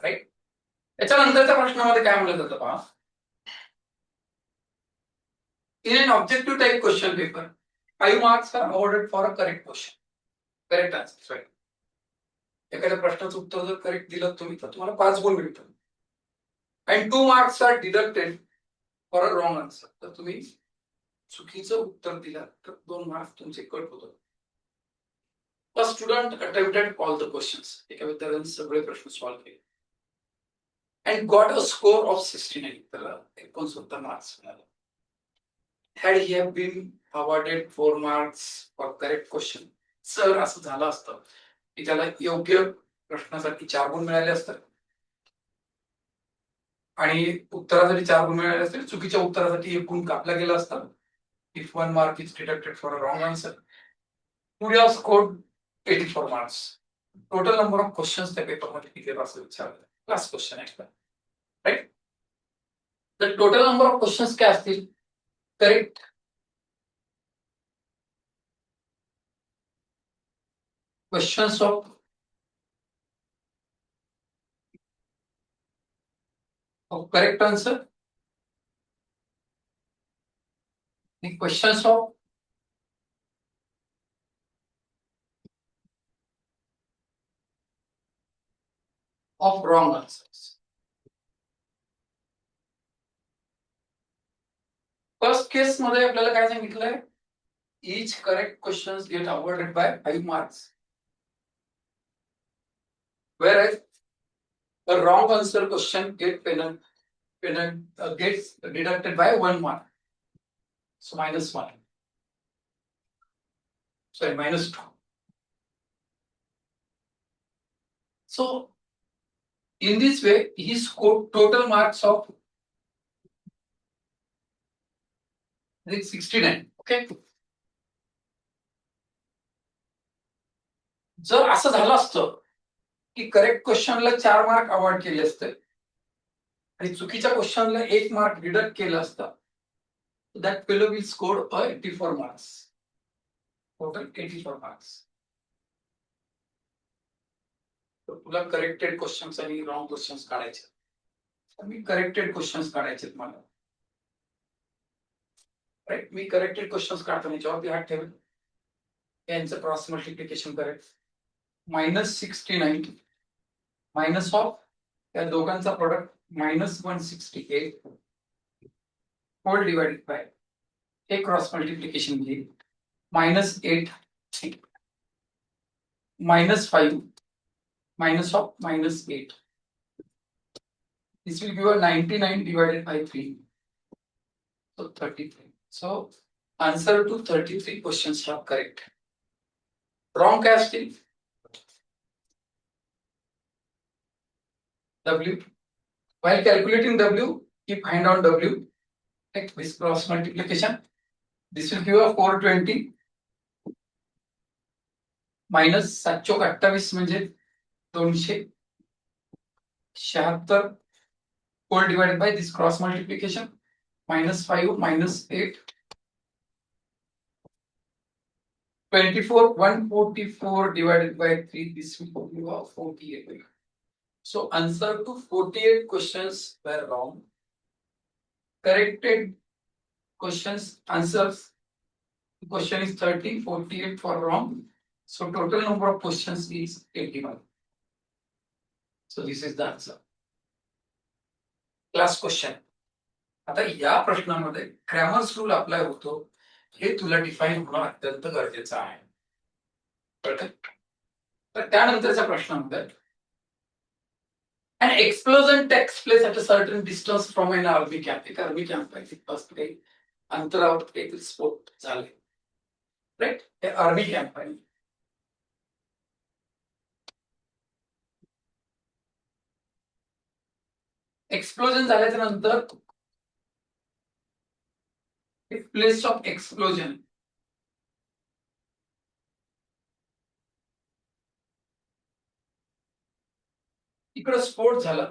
राईट? त्याच्यानंतरच्या प्रश्नामध्ये काय म्हणलं जातं पहा. In an objective type question paper, 5 marks are awarded for a correct question. Correct answer. Right. एखाद्या प्रश्नाचं उत्तर जर करेक्ट दिलं तुम्ही तर तुम्हाला 5 गुण मिळतात. And 2 marks are deducted for a wrong answer. तर तुम्ही चुकीचं उत्तर दिलं तर 2 मार्क्स तुमचे कट होतात. A student attempted all the questions. एका विद्यार्थ्याने सगळे प्रश्न सॉल्व्ह केले. And got a score of 69. त्याला 69 मार्क्स मिळाले. Had he have been awarded 4 marks for correct question, sir असं झालं असतं की त्याला योग्य प्रश्नासाठी 4 गुण मिळाले असतात आणि उत्तरासाठी 4 गुण मिळाले असतील. चुकीच्या उत्तरासाठी 1 गुण कापला गेला असता. If 1 mark is deducted for a wrong answer, he would have scored 84 marks. Total number of questions त्या पेपर मध्ये किती असं विचारलं. लास्ट क्वेश्चन आहे. राईट? तर टोटल नंबर ऑफ क्वेश्चन्स काय असतील? Correct questions of correct answer, the questions of wrong answers. First case मध्ये आपल्याला काय सांगितलंय? each correct questions get awarded by 5 marks, whereas a wrong answer question gets deducted by 1 mark, so -1, sorry, -2. So in this way he scored total marks of 69. Okay, जर असं झालं असतं की correct क्वेश्चनला 4 mark award केले असते आणि चुकीच्या क्वेश्चनला 1 mark deduct केलं असतं. That fellow will score 84 marks. Total 84 marks. तर तुला करेक्टेड क्वेश्चन्स आणि रॉंग क्वेश्चन्स काढायचे. मी करेक्टेड क्वेश्चन्स काढायचे मला. राईट, मी करेक्टेड क्वेश्चन्स काढतो याच्यावरती हात ठेवेल. यांचं cross multiplication correct. -69 minus of त्या दोघांचा प्रोडक्ट -168 होल डिवाइडेड बाय हे क्रॉस मल्टिप्लिकेशन घेईल. -8 -5 minus of -8. This will give a 99 divided by 3. So 33. So answer to 33 questions are correct. Wrong casting. W. While calculating W, keep hand on W. Take this cross multiplication. This will give a 420 minus 728 म्हणजे 276 whole divided by this cross multiplication. -5 -8 24 144 divided by 3. This will give a 48. So answer to 48 questions were wrong. Corrected questions answers. Question is 30, 48 for wrong. So total number of questions is 81. So this is the answer. Last question. आता या प्रश्नामध्ये ग्रॅमर्स rule apply होतो हे तुला define होणं अत्यंत गरजेचं आहे. कळतं? तर त्यानंतरच्या प्रश्नामध्ये an explosion takes place at a certain distance from an army camp. एक आर्मी कॅम्प आहे तिथपासून काही अंतरावर एक स्फोट झाले. राईट, हे आर्मी कॅम्प आहे. एक्सप्लोजन झाल्याच्या नंतर प्लेस ऑफ एक्सप्लोजन इकडे स्फोट झाला.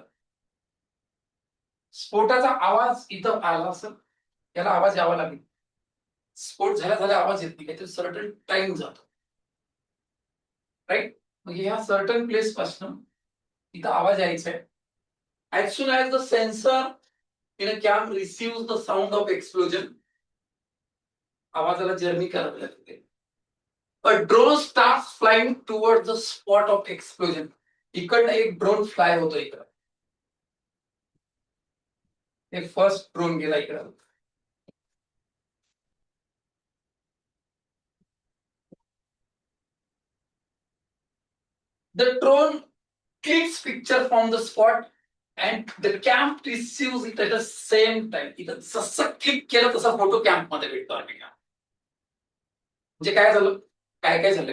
स्फोटाचा आवाज इथं आला असेल, त्याला आवाज यावा लागेल. स्फोट झाल्या आवाज येत नाही, काहीतरी सर्टन टाइम जातो. राईट, मग ह्या सर्टन प्लेस पासून इथं आवाज यायचा आहे. As soon as the sensor in a camp receives the sound of explosion, आवाजाला जर्नी करावी लागते. A drone starts flying towards the spot of explosion. इकडनं एक ड्रोन फ्लाय होतो इकडं. एक फर्स्ट ड्रोन गेला इकडं. The drone clicks picture from the spot and the camp receives it at the same time. इथं जसं क्लिक केलं तसा फोटो कॅम्प मध्ये भेटतो. म्हणजे काय झालं, काय झालं,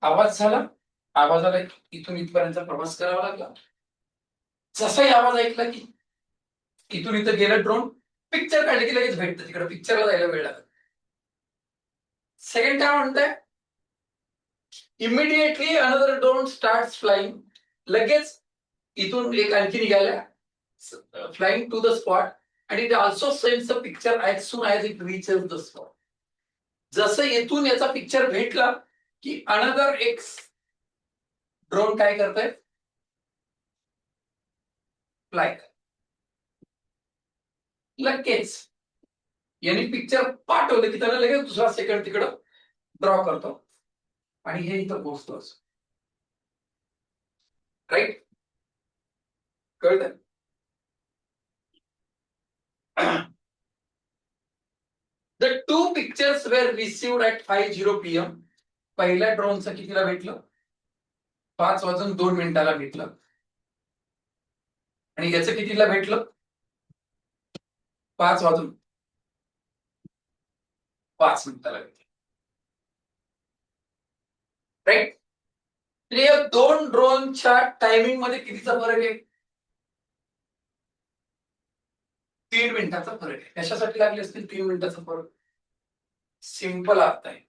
आवाज झाला, आवाजाला इथून इथपर्यंत प्रवास करावा लागला. जसाही आवाज ऐकला की इथून इथं गेलं ड्रोन, पिक्चर काढले की लगेच भेटतं तिकडे, पिक्चरला जायला वेळ लागत. सेकंड काय म्हणताय, immediately another drone starts flying. लगेच इथून एक आणखी निघाल्या फ्लाइंग टू द स्पॉट आणि it also sends a picture as soon as it reaches the spot. जसं इथून याचा पिक्चर भेटला की अनदर एक ड्रोन काय करताय, फ्लाय. लगेच यांनी पिक्चर पाठवलं की त्याला लगेच दुसरा सेकंड तिकडं ड्रॉ करतो आणि हे इथं पोहोचतो. राईट, कळतं? The two pictures were received at 5:00 PM. पहिल्या ड्रोनचं कितीला भेटलं, 5:02 भेटलं. आणि याचं कितीला भेटलं, 5:05 भेटलं. राईट, म्हणजे या दोन ड्रोनच्या टायमिंग मध्ये कितीचा फरक आहे, 3 मिनिटाचा फरक आहे. कशासाठी लागले असतील 3 मिनिटाचा फरक, सिंपल अर्थ आहे.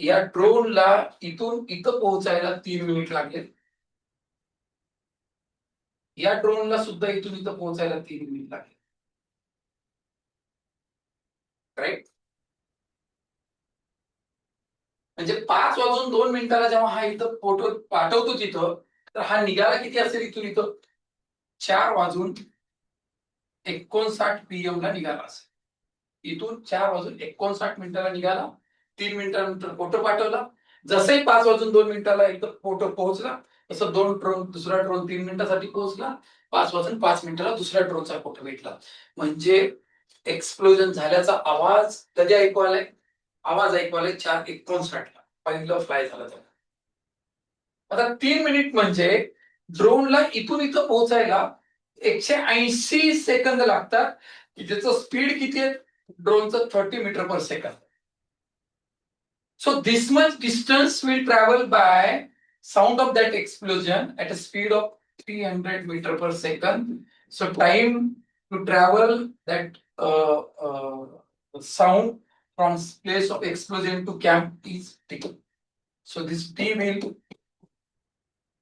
या ड्रोनला इथून इथं पोहोचायला 3 मिनिट लागले या ड्रोनला सुद्धा इथून इथं पोहोचायला 3 मिनिट लागले. राईट. म्हणजे 5 वाजून 2 मिनिटाला जेव्हा हा इथं फोटो पाठवतो तिथं, तर हा निघाला किती असेल इथून इथं? 4:59 PM ला निघाला असेल. इथून 4:59 निघाला, 3 मिनिटानंतर फोटो पाठवला. जसंही 5:02 एकदा फोटो पोहोचला, तसं दुसरा ड्रोन 3 मिनिटासाठी पोहोचला. 5:05 दुसऱ्या ड्रोनचा फोटो भेटला. म्हणजे एक्सप्लोजन झाल्याचा आवाज कधी ऐकू आलाय? आवाज ऐकू आलाय 4:59 पहिलं फ्लाय झालं तेव्हा. आता 3 मिनिट म्हणजे ड्रोनला इथून इथं पोहोचायला 180 सेकंद लागतात, की ज्याचं स्पीड किती आहे? ड्रोनचं 30 meter per second. So this much distance will travel by sound of that explosion at a speed of 300 meter per second. So time to travel that sound from place of explosion to camp is T. So this T will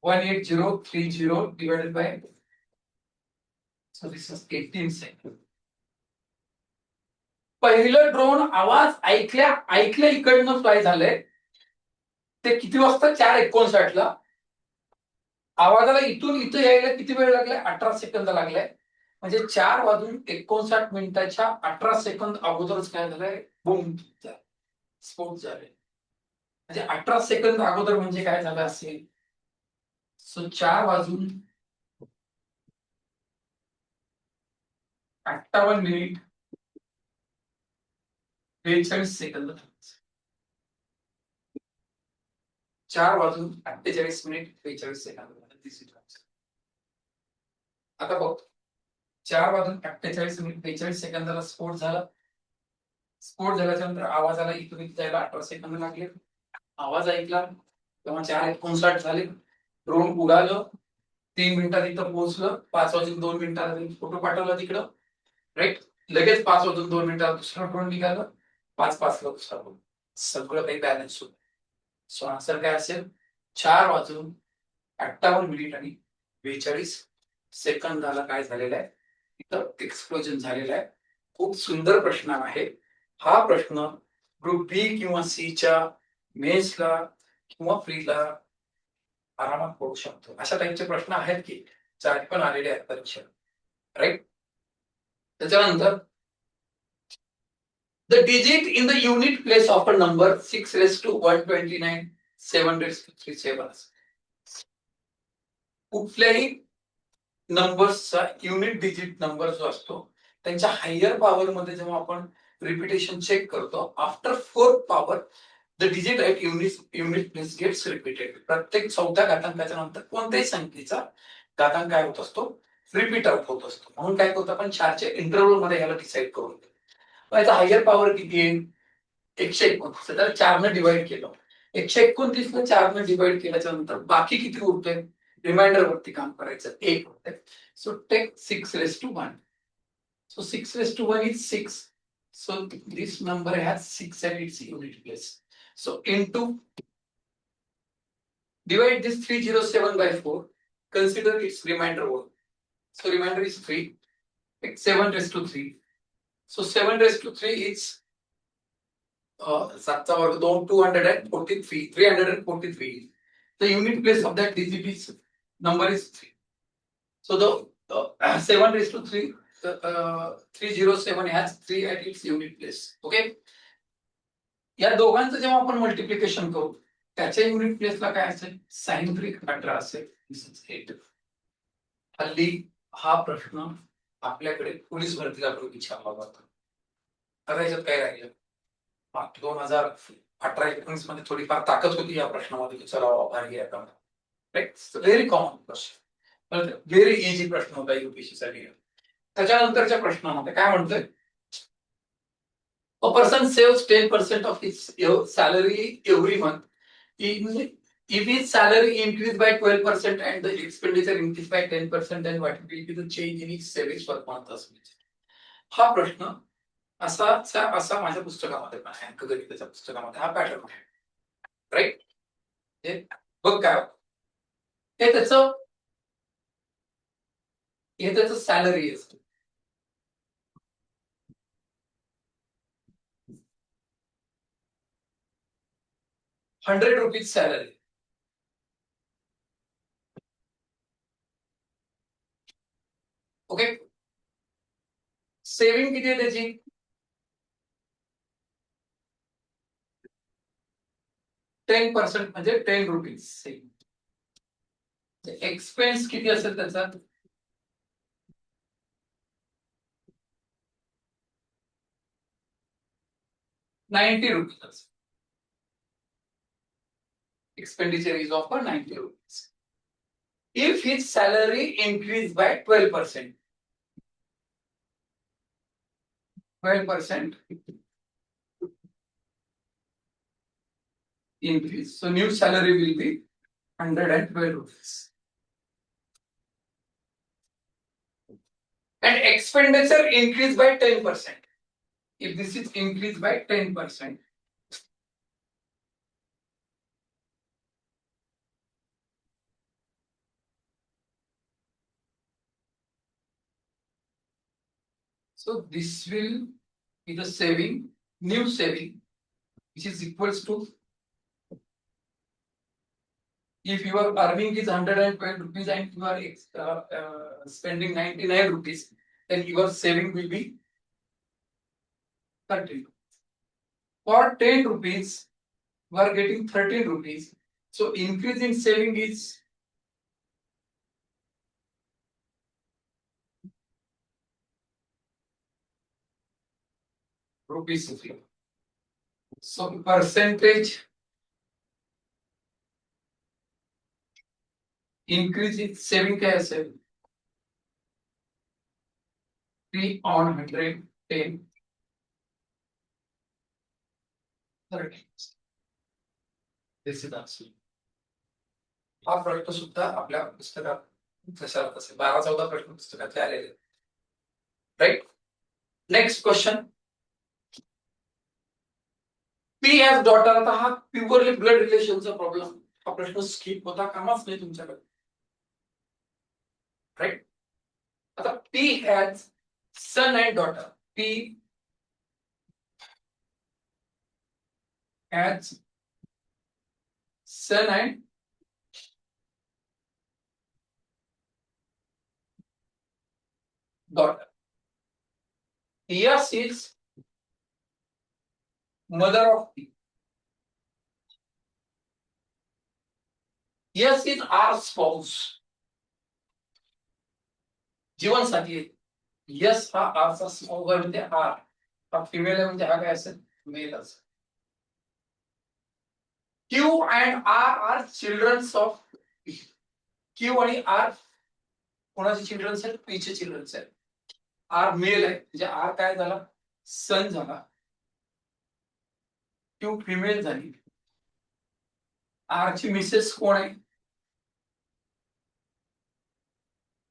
18030 divided by, so this is 18 seconds. पहिलं drone आवाज ऐकल्या इकडनं fly झालंय ते किती वाजता? 4:59 आवाजाला इथून इथं यायला किती वेळ लागलाय? 18 सेकंद लागलाय. म्हणजे 4:59 18 सेकंद अगोदरच काय झालंय? बूम, स्फोट झाले. म्हणजे 18 सेकंद अगोदर म्हणजे काय झालं असेल? सो 4:58 4:48 आता बघ, 4:48 स्फोट झाला. स्फोट झाल्याच्या नंतर आवाजाला इथून इथे जायला 18 सेकंद लागले. आवाज ऐकला तेव्हा 4:59 झाले. ड्रोन उडालं, 3 मिनिटात इथं पोहोचलं. 5:02 फोटो पाठवला तिकडं. राईट. लगेच 5:02 दुसरा ड्रोन निघालं. 5:05 दुसरा ड्रोन. सगळं काही बॅलन्स होतं. सो आन्सर काय असेल? 4:58 काय झालेलं आहे? इथं एक्सप्लोजन झालेलं आहे. खूप सुंदर प्रश्न आहे. हा प्रश्न ग्रुप बी किंवा सीच्या मेन्सला किंवा प्रीला आरामात पडू शकतो. अशा टाईपचे प्रश्न आहेत की चार पण आलेले आहेत परीक्षा. राईट. त्याच्यानंतर the digit in the unit place of a number 6:129 7:37. कुठल्याही नंबर्सचा युनिट डिजिट नंबर जो असतो त्यांच्या हायर पॉवर मध्ये जेव्हा आपण रिपिटेशन चेक करतो, after 4th power the digit at unit place gets repeated. प्रत्येक 4थ्या घातांकाच्या नंतर कोणत्याही संख्येचा घातांक काय होत असतो? रिपीट आउट होत असतो. म्हणून काय करतो आपण 4च्या इंटरव्हल मध्ये ह्याला डिसाईड करून घेतो. याचा हायर पॉवर किती आहे? 129. तर 4 डिवाइड केलं. 129 ला 4 डिवाइड केल्याच्या नंतर बाकी किती उरतंय? रिमाइंडर वरती काम करायचं. 1 उरतंय. So take 6:1. So 6:1 is 6. So this number has 6 at its unit place. So into divide this 307 by 4. Consider its remainder 1. So remainder is 3. Take 7:3. So 7:3 is 7चा वर्ग 243. 343. The unit place of that digit is number is 3. So the 7:3 307 has 3 at its unit place. Okay. या दोघांचं जेव्हा आपण multiplication करू त्याच्या unit प्लेसला काय असेल? Sign 3 असेल. हल्ली हा प्रश्न आपल्याकडे पोलीस भरतीला पण विचारला जातो. आता याच्यात काय राहिलं? 2018-19 मध्ये थोडीफार ताकद होती या प्रश्नामध्ये. चला भारी आहे आता. व्हेरी कॉमन प्रश्न, व्हेरी इझी प्रश्न होता युपीएससी साठी. त्याच्यानंतरच्या प्रश्नामध्ये काय म्हणतोय? A person saves 10% of his salary every month. If his salary increased by 12% and the expenditure increased by 10%, then what will be the change in his savings per month? हा प्रश्न असा माझ्या पुस्तकामध्ये पण आहे, अंकगणिताच्या पुस्तकामध्ये हा पॅटर्न आहे. राईट. बघ काय हे त्याचं हे त्याचं सॅलरी असतं. ₹100 सॅलरी. ओके. सेव्हिंग किती आहे त्याची? 10% म्हणजे ₹10 सेव्हिंग. एक्सपेन्स किती असेल त्याचा? ₹90. Expenditure is of ₹90. If his salary increased by 12%, 12% increase. So new salary will be ₹112. And expenditure increased by 10%. If this is increased by 10%, so this will be the saving, new saving, which is equals to, if your earning is ₹112 and you are spending ₹99, then your saving will be 30. For ₹10, you are getting ₹13. So increase in saving is ₹50. So percentage increase in saving काय असेल? 3 on 100, 10, 30. This is answer. हा प्रश्न सुद्धा आपल्या पुस्तकात जशाला तसे 12-14 प्रश्न पुस्तकातले आलेले. Right. Next question. P has daughter. आता हा प्युअरली ब्लड रिलेशनचा प्रॉब्लेम. हा प्रश्न स्किप होता कामाच नाही तुमच्याकडे. राईट. आता P has son and daughter. P has son and daughter. Yes is mother of P. Yes is our spouse. जीवनसाथी आहे. यस हा आरचा स्मॉल म्हणजे आर. हा फिमेल आहे म्हणजे हा काय असेल? मेल असेल. Q and R are children of P. Q आणि आर कोणाचे चिल्ड्रन्स आहेत? पीचे चिल्ड्रन्स आहेत. आर मेल आहे म्हणजे आर काय झाला? सन झाला. क्यू फिमेल झाली. आरची मिसेस कोण आहे?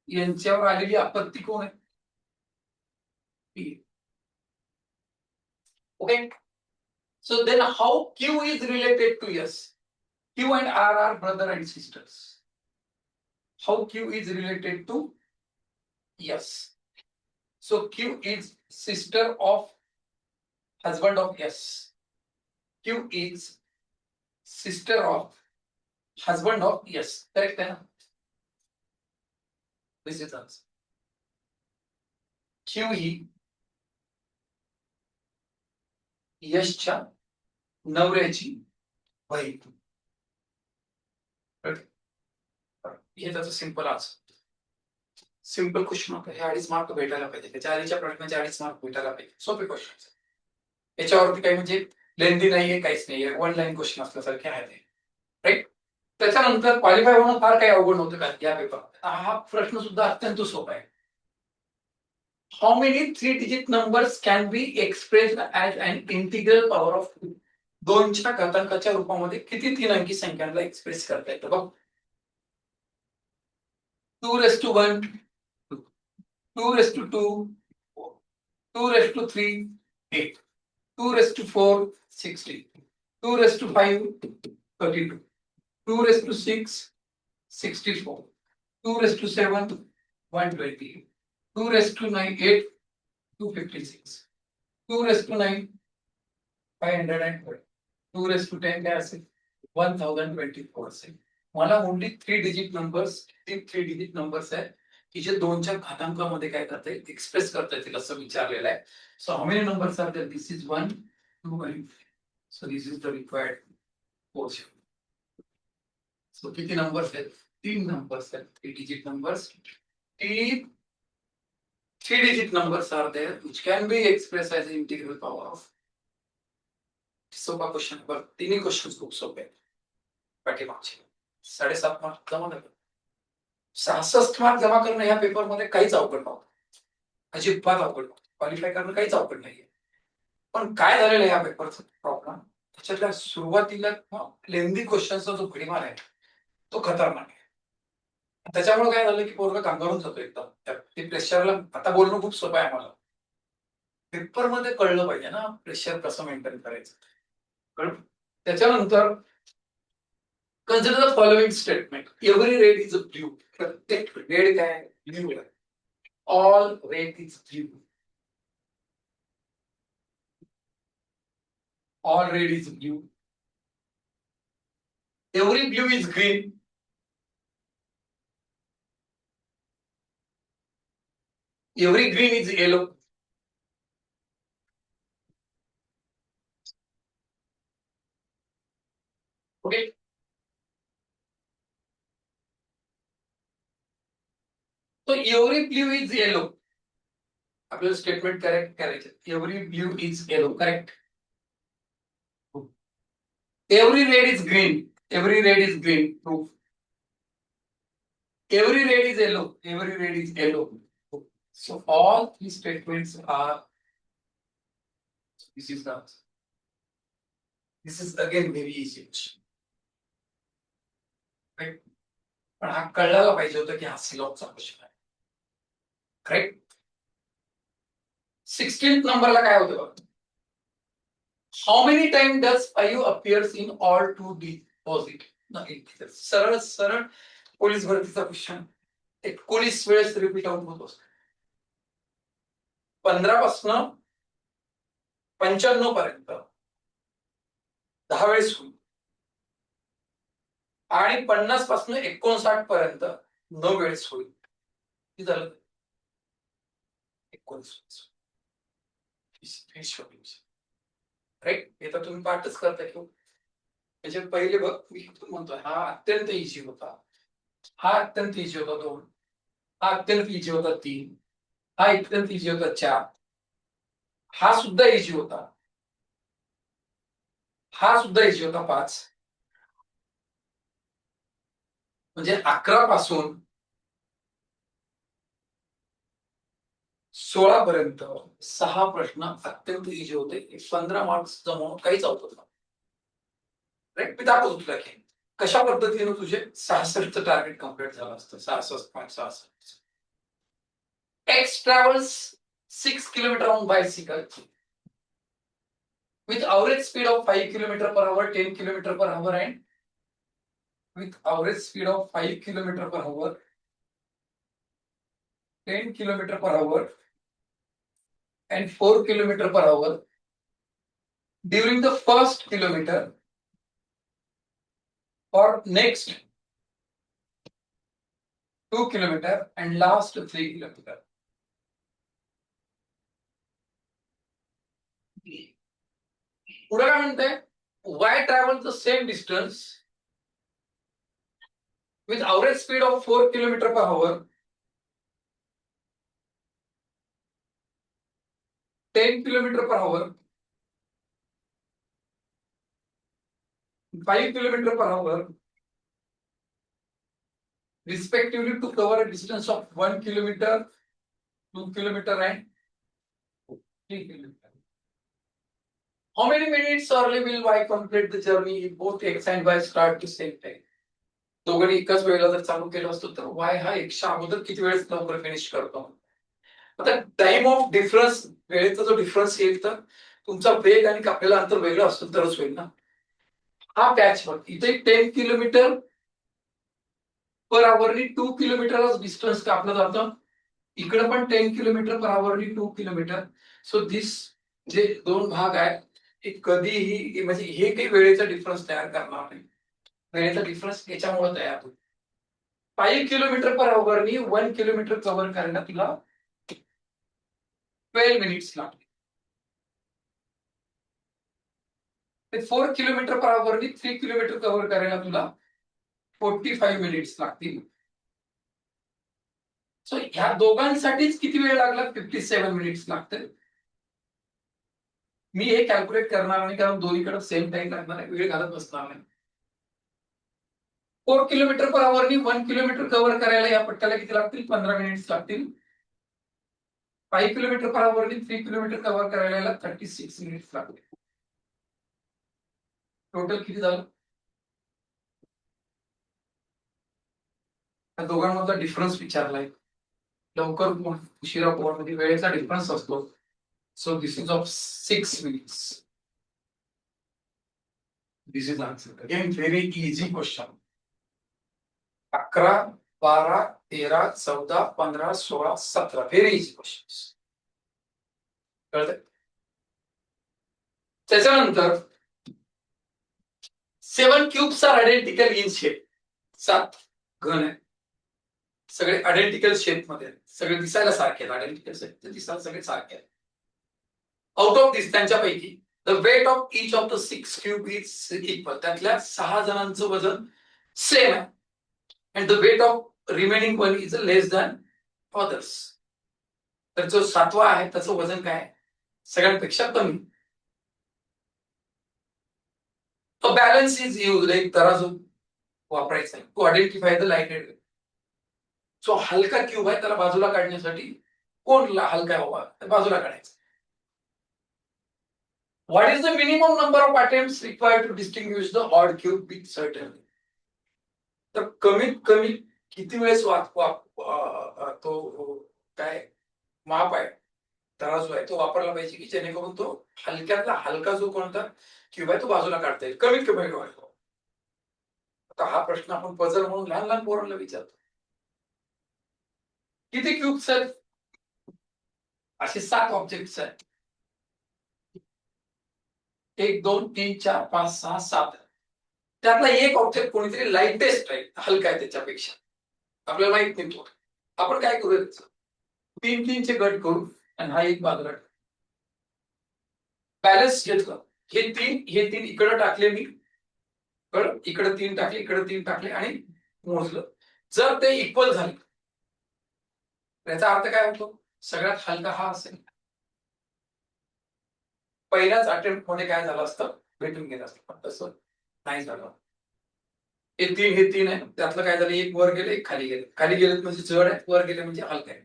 यांच्यावर आलेली आपत्ती कोण आहे? P. Okay. So then how Q is related to S? Q and R are brother and sisters. How Q is related to S? So Q is sister of husband of S. Q is sister of husband of S. Correct? This is answer. Q ही यशच्या नवऱ्याची बहीण. हे त्याचं simple answer. Simple question होतं. हे 2.5 mark भेटायला पाहिजे. त्याच्या आधीच्या प्रश्नाचे 2.5 मार्क भेटायला पाहिजे. सोपे क्वेश्चन. याच्यावरती काही म्हणजे लेंदी नाहीये, काहीच नाहीये. 1 लाईन क्वेश्चन असल्यासारखे आहे ते. राईट. त्याच्यानंतर क्वालिफाय होणं फार काही अवघड नव्हतं का या पेपर. हा प्रश्न सुद्धा अत्यंत सोपा आहे. How many 3-digit numbers can be expressed as an integral power of 2? 2च्या घातांकाच्या रूपामध्ये किती 3 अंकी संख्यांना एक्सप्रेस करता येतं बघ. 2^1, 2^2, 2^3, 8, 2^4, 16, 2^5, 32, 2^6, 64, 2^7, 120. 2 raised to 9, 8, 256. 2 raised to 9, 540. 2 raised to 10 काय असेल 1024 असेल. मला only 3 digit numbers, 3 digit numbers आहेत की जे 2च्या घातांकामध्ये काय करता येईल, एक्सप्रेस करता येतील असं विचारलेलं आहे. So how many numbers are there? This is 1, 2 आणि 3. So this is the required portion. So किती नंबर्स आहेत? 3 नंबर्स आहेत, 3 digit numbers. 3 digit numbers are there which can be expressed as integral power of. सोपा question number 3 question खूप सोपे आहेत. पाठीमागचे 7.5 mark जमा झाले. 66 मार्क जमा करणं या पेपर मध्ये काहीच अवघड नव्हतं. अजिबात अवघड नव्हतं. क्वालिफाय करणं काहीच अवघड नाहीये. पण काय झालेलं आहे या पेपरचा प्रॉब्लेम, त्याच्यातल्या सुरुवातीला लेंदी क्वेश्चनचा जो भडीमार आहे तो खतरनाक आहे. त्याच्यामुळे काय झालं की पोरगा कांगारून जातो एकदम. ते प्रेशरला आता बोलणं खूप सोपं आहे आम्हाला. पेपर मध्ये कळलं पाहिजे ना प्रेशर कसं मेंटेन करायचं. कळलं? त्याच्यानंतर consider the following statement. Every red is a blue. प्रत्येक रेड काय ब्ल्यू आहे. All red is blue. All red is blue. Every blue is green. Every green is yellow. Okay. तो एव्हरी ब्ल्यू इज येलो. आपल्याला statement correct करायचं. Every blue is yellow. Correct. Every red is green. Every red is green. Proof. Every red is yellow. Every red is yellow. So all three statements are. This is the answer. This is again very easy. Right? पण हा कळायला पाहिजे होतं की हा सिलॉपचा question आहे. Correct. 16th नंबरला काय होतं बघा. How many times does 5 appears in all 2D positive? नाही सरळ सरळ पोलीस भरतीचा क्वेश्चन 19 वेळेस रिपीट आउट होत असतो. 15 पासून 95 पर्यंत 10 वेळेस होईल आणि 50 पासून 59 पर्यंत 9 वेळेस होईल. किती झालं? 19. राईट. हे तर तुम्ही पाठच करता की म्हणजे पहिले बघ मी म्हणतोय हा अत्यंत इझी होता. हा अत्यंत इझी होता 2. हा अत्यंत इझी होता 3. हा अत्यंत इझी होता 4. हा सुद्धा इझी होता. हा सुद्धा इझी होता 5. म्हणजे 11 पासून 16 पर्यंत 6 प्रश्न अत्यंत इझी होते. 15 मार्क्स जमवून काहीच अवघड नव्हतं. राईट. मी दाखवतो तुला की कशा पद्धतीने तुझे 66चं टार्गेट कम्प्लीट झालं असतं. 66.66. X travels 6 kilometers on bicycle with average speed of 5 kilometers per hour, 10 kilometers per hour, and with average speed of 5 kilometers per hour, 10 kilometers per hour, and 4 kilometers per hour. During the first kilometer or next 2 kilometers and last 3 kilometers. पुढे काय म्हणते? Y travels the same distance with average speed of 4 kilometers per hour, 10 kilometers per hour, 5 kilometers per hour, respectively to cover a distance of 1 kilometer, 2 kilometers, and 3 kilometers. How many minutes early will Y complete the journey if both X and Y start the same time? दोघांनी एकाच वेळेला जर चालू केलं असतं तर Y हा Xच्या अगोदर किती वेळेस लवकर फिनिश करतो? आता टाइम ऑफ डिफरन्स, वेळेचा जो डिफरन्स येईल तर तुमचा वेग आणि कापलेला अंतर वेगळं असतं तरच होईल ना. हा पॅच बघ इथे 10 किलोमीटर पर आवरनी 2 किलोमीटरच डिस्टन्स कापलं जातं इकडे पण 10 kilometre per hour 2 kilometre. So this जे दोन भाग आहेत हे कधीही म्हणजे हे काही वेळेचा डिफरन्स तयार करणार नाही. वेळेचा डिफरन्स याच्यामुळे तयार होतो. 5 kilometre per hour 1 kilometre cover करायला तुला 12 मिनिट्स लागले. 4 kilometre per hour 3 kilometre cover करायला तुला 45 मिनिट्स लागतील. सो ह्या दोघांसाठीच किती वेळ लागला? 57 मिनिट्स लागते. मी हे कॅल्क्युलेट करणार नाही कारण दोन्हीकडे सेम टाइम लागणार आहे, वेळ घालत बसणार नाही. 4 kilometre per hour 1 kilometre cover करायला या पट्ट्याला किती लागतील? 15 मिनिट्स लागतील. 5 kilometre per hour 3 kilometre cover करायला 36 मिनिट्स लागतील. टोटल किती झालं? या दोघांमधला डिफरन्स विचारलाय. लवकर कोण उशिरा कोण मध्ये वेळेचा डिफरन्स असतो. So this is of 6 minutes. This is answer. Again very easy question. 11, 12, 13, 14, 15, 16, 17. Very easy question. कळतंय? त्याच्यानंतर 7 cubes are identical in shape. 7 घन आहेत. सगळे आयडेंटिकल शेप मध्ये आहेत. सगळे दिसायला सारखे आहेत. आयडेंटिकल शेप ते दिसायला सगळे सारखे आहेत. आउट ऑफ दिस त्यांच्यापैकी the weight of each of the 6 cube is equal. त्यातल्या 6 जणांचं वजन सेम आहे. And the weight of remaining one is less than others. तर जो 7वा आहे त्याचं वजन काय आहे? सगळ्यांपेक्षा कमी. तो बॅलन्स इज यूज. एक तराजू वापरायचा आहे टू आयडेंटिफाय द लाइटेड. जो हलका क्यूब आहे त्याला बाजूला काढण्यासाठी कोण हलका आहे बाबा बाजूला काढायचा. What is the minimum number of attempts required to distinguish the odd cube with certainty? तर कमीत कमी किती वेळेस तो काय माप आहे तराजू आहे तो वापरला पाहिजे की जेणेकरून तो हलक्यातला हलका जो कोणता क्यूब आहे तो बाजूला काढता येईल कमीत कमी वेळ. आता हा प्रश्न आपण पझल म्हणून लहान लहान पोरांना विचारतो. किती क्यूब्स आहेत? असे 7 ऑब्जेक्ट्स आहेत. 1, 2, 3, 4, 5, 6, 7. त्यातला एक ऑब्जेक्ट कोणीतरी लाईटेस्ट आहे, हलका आहे त्याच्यापेक्षा. आपल्याला माहित नाही तो. आपण काय करू? 3 चे गट करू आणि हा एक बाजूला बॅलन्स घेतलं. हे तीन इकडे टाकले मी. इकडे 3 टाकले, इकडे 3 टाकले आणि मोजलं. जर ते इक्वल झाले त्याचा अर्थ काय होतो? सगळ्यात हलका हा असेल. पहिल्याच अटेम्प्ट मध्ये काय झालं असतं? भेटून गेलं असतं. पण तसं नाही झालं. हे तीन आहे. त्यातलं काय झालं? एक वर गेले, एक खाली गेले. खाली गेले म्हणजे जड आहे, वर गेले म्हणजे हलका आहे.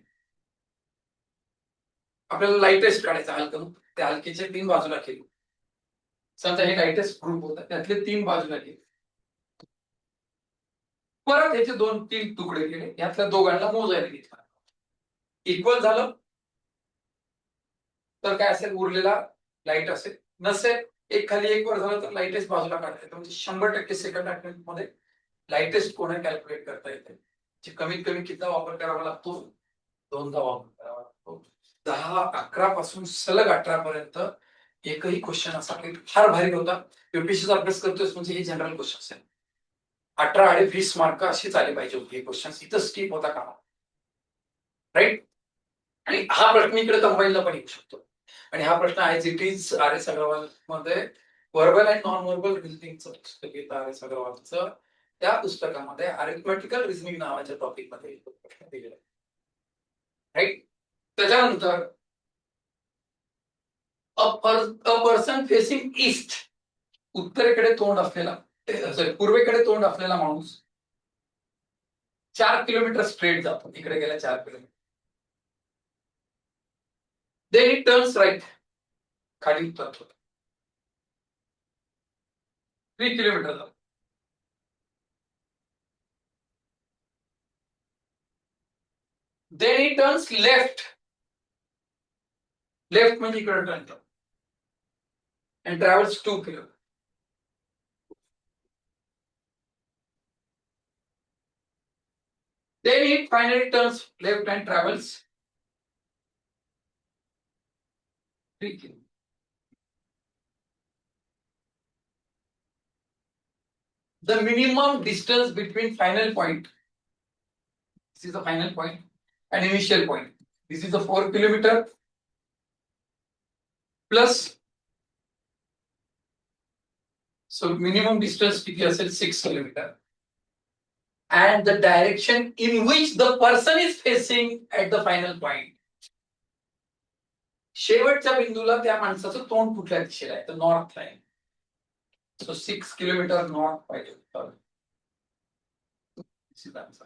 आपल्याला लाईटेस्ट काढायचं हलकं. त्या हलकेचे 3 बाजूला केले. समजा हे लाईटेस्ट ग्रुप होता त्यातले 3 बाजूला केले. परत याचे 2-3 तुकडे केले. यातल्या दोघांना मोजायला घेतला. इक्वल झालं तर काय असेल? उरलेला लाईट असेल. नसेल एक खाली एक वर झालं तर लाईटेस्ट बाजूला काढता येतं. म्हणजे 100% सेकंड अटेम्प्ट मध्ये लाईटेस्ट कोण कॅल्क्युलेट करता येते. कमीत कमी किती वापर करावा लागतो? 2दा वापर करावा लागतो. 10, 11 पासून सलग 18 पर्यंत एकही क्वेश्चन असा काही फार भारी होता. युपीएससीचा अभ्यास करतोय म्हणजे हे जनरल क्वेश्चन आहे. 18 आणि 20 मार्क अशीच आले पाहिजे होते हे क्वेश्चन. इथं स्किप होता कामा. राईट. आणि हा प्रश्न इकडे कंबाईनला पण येऊ शकतो. आणि हा प्रश्न as it is R S Agarwal मध्ये व्हर्बल अँड नॉन व्हर्बल रिझनिंगचं पुस्तक येतं आर एस अग्रवालचं. त्या पुस्तकामध्ये अरिथमेटिकल रिझनिंग नावाच्या टॉपिक मध्ये प्रश्न दिलेला आहे. राईट. त्याच्यानंतर अ पर्सन फेसिंग ईस्ट. उत्तरेकडे तोंड असलेला पूर्वेकडे तोंड असलेला माणूस 4 किलोमीटर स्ट्रेट जातो. इकडे गेला 4 kilometer. Then it turns right. खाली उतरतो. 3 किलोमीटर जातो. Then it turns left. Left म्हणजे इकडे टर्न करतो. and travels 2 kilometers. Then it finally turns left and travels ठीक आहे. The minimum distance between final point, this is the final point, and initial point. This is the 4 kilometer plus, so minimum distance किती असेल 6 kilometer, and the direction in which the person is facing at the final point. शेवटच्या बिंदूला त्या माणसाचं तोंड कुठल्या दिशेला आहे, तर north line. So 6 kilometre north पाहिजे.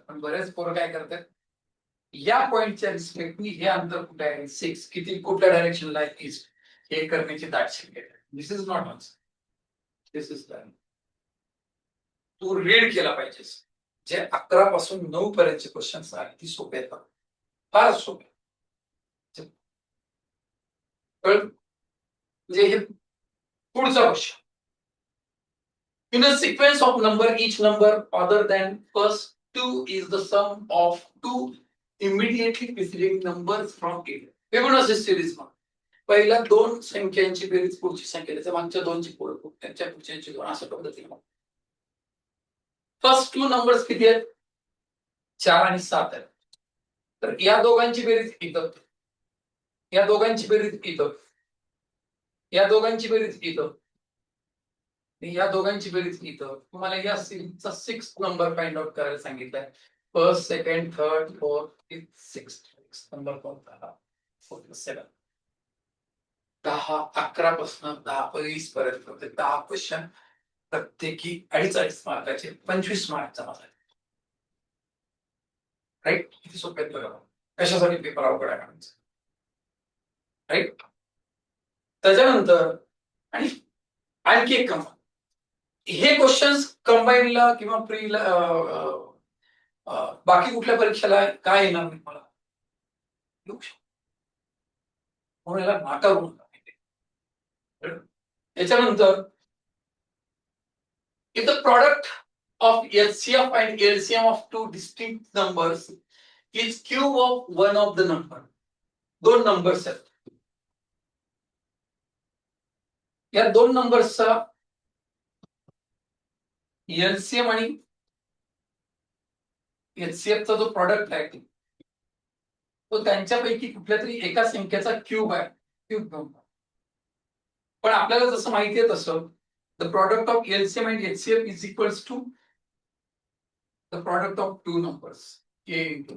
पण बरेच पोरं काय करतात, या पॉइंटच्या रिस्पेक्टनी हे अंतर कुठे आहे 6, किती कुठल्या डायरेक्शनला आहे ईस्ट, हे करण्याची दाट शक्यता आहे. This is not answer, this is the. तू रीड केला पाहिजेस. जे 11 पासून 9 पर्यंतचे क्वेश्चन्स आहेत ती सोपे आहेत, फार सोपे. म्हणजे हे पुढचा question. In a sequence of number, each number other than first two is the sum of two immediately preceding numbers from it. Fibonacci series मध्ये पहिल्या दोन संख्यांची बेरीज पुढची संख्या, त्याच्या मागच्या दोनची पुढे त्यांच्या पुढच्या दोन, अशा पद्धतीने. फर्स्ट टू नंबर्स किती आहेत, 4 आणि 7 आहेत. तर या दोघांची बेरीज इथं, या दोघांची बेरीज इथं, या दोघांची बेरीज इथं, या दोघांची बेरीज इथं. तुम्हाला या सिरीजचा 6 नंबर फाइंड आउट करायला सांगितलंय. First, second, third, fourth, fifth, sixth number कोणता, 7. 10, 11 पासून 10 20 पर्यंत 10 क्वेश्चन, प्रत्येकी 45 मार्काचे, 25 मार्कचा माझा. राईट, किती सोपे आहेत बघा. कशासाठी पेपर अवघड आहे, राईट. त्याच्यानंतर आणि आणखी एक कमाल, हे क्वेश्चन्स कंबाईनला किंवा प्रीला बाकी कुठल्या परीक्षेला काय येणार नाही मला, म्हणून याला नाकारू नका. याच्यानंतर, if the product of HCF and LCM of two distinct numbers is cube of one of the number, दोन नंबर्स आहेत, या दोन नंबर्सचा एलसीएम आणि एचसीएफ चा जो प्रॉडक्ट आहे तो त्यांच्यापैकी कुठल्या तरी एका संख्येचा क्यूब आहे, क्यूब नंबर. पण आपल्याला जसं माहिती आहे तसं the product of LCM and HCF is equals to the product of two numbers A into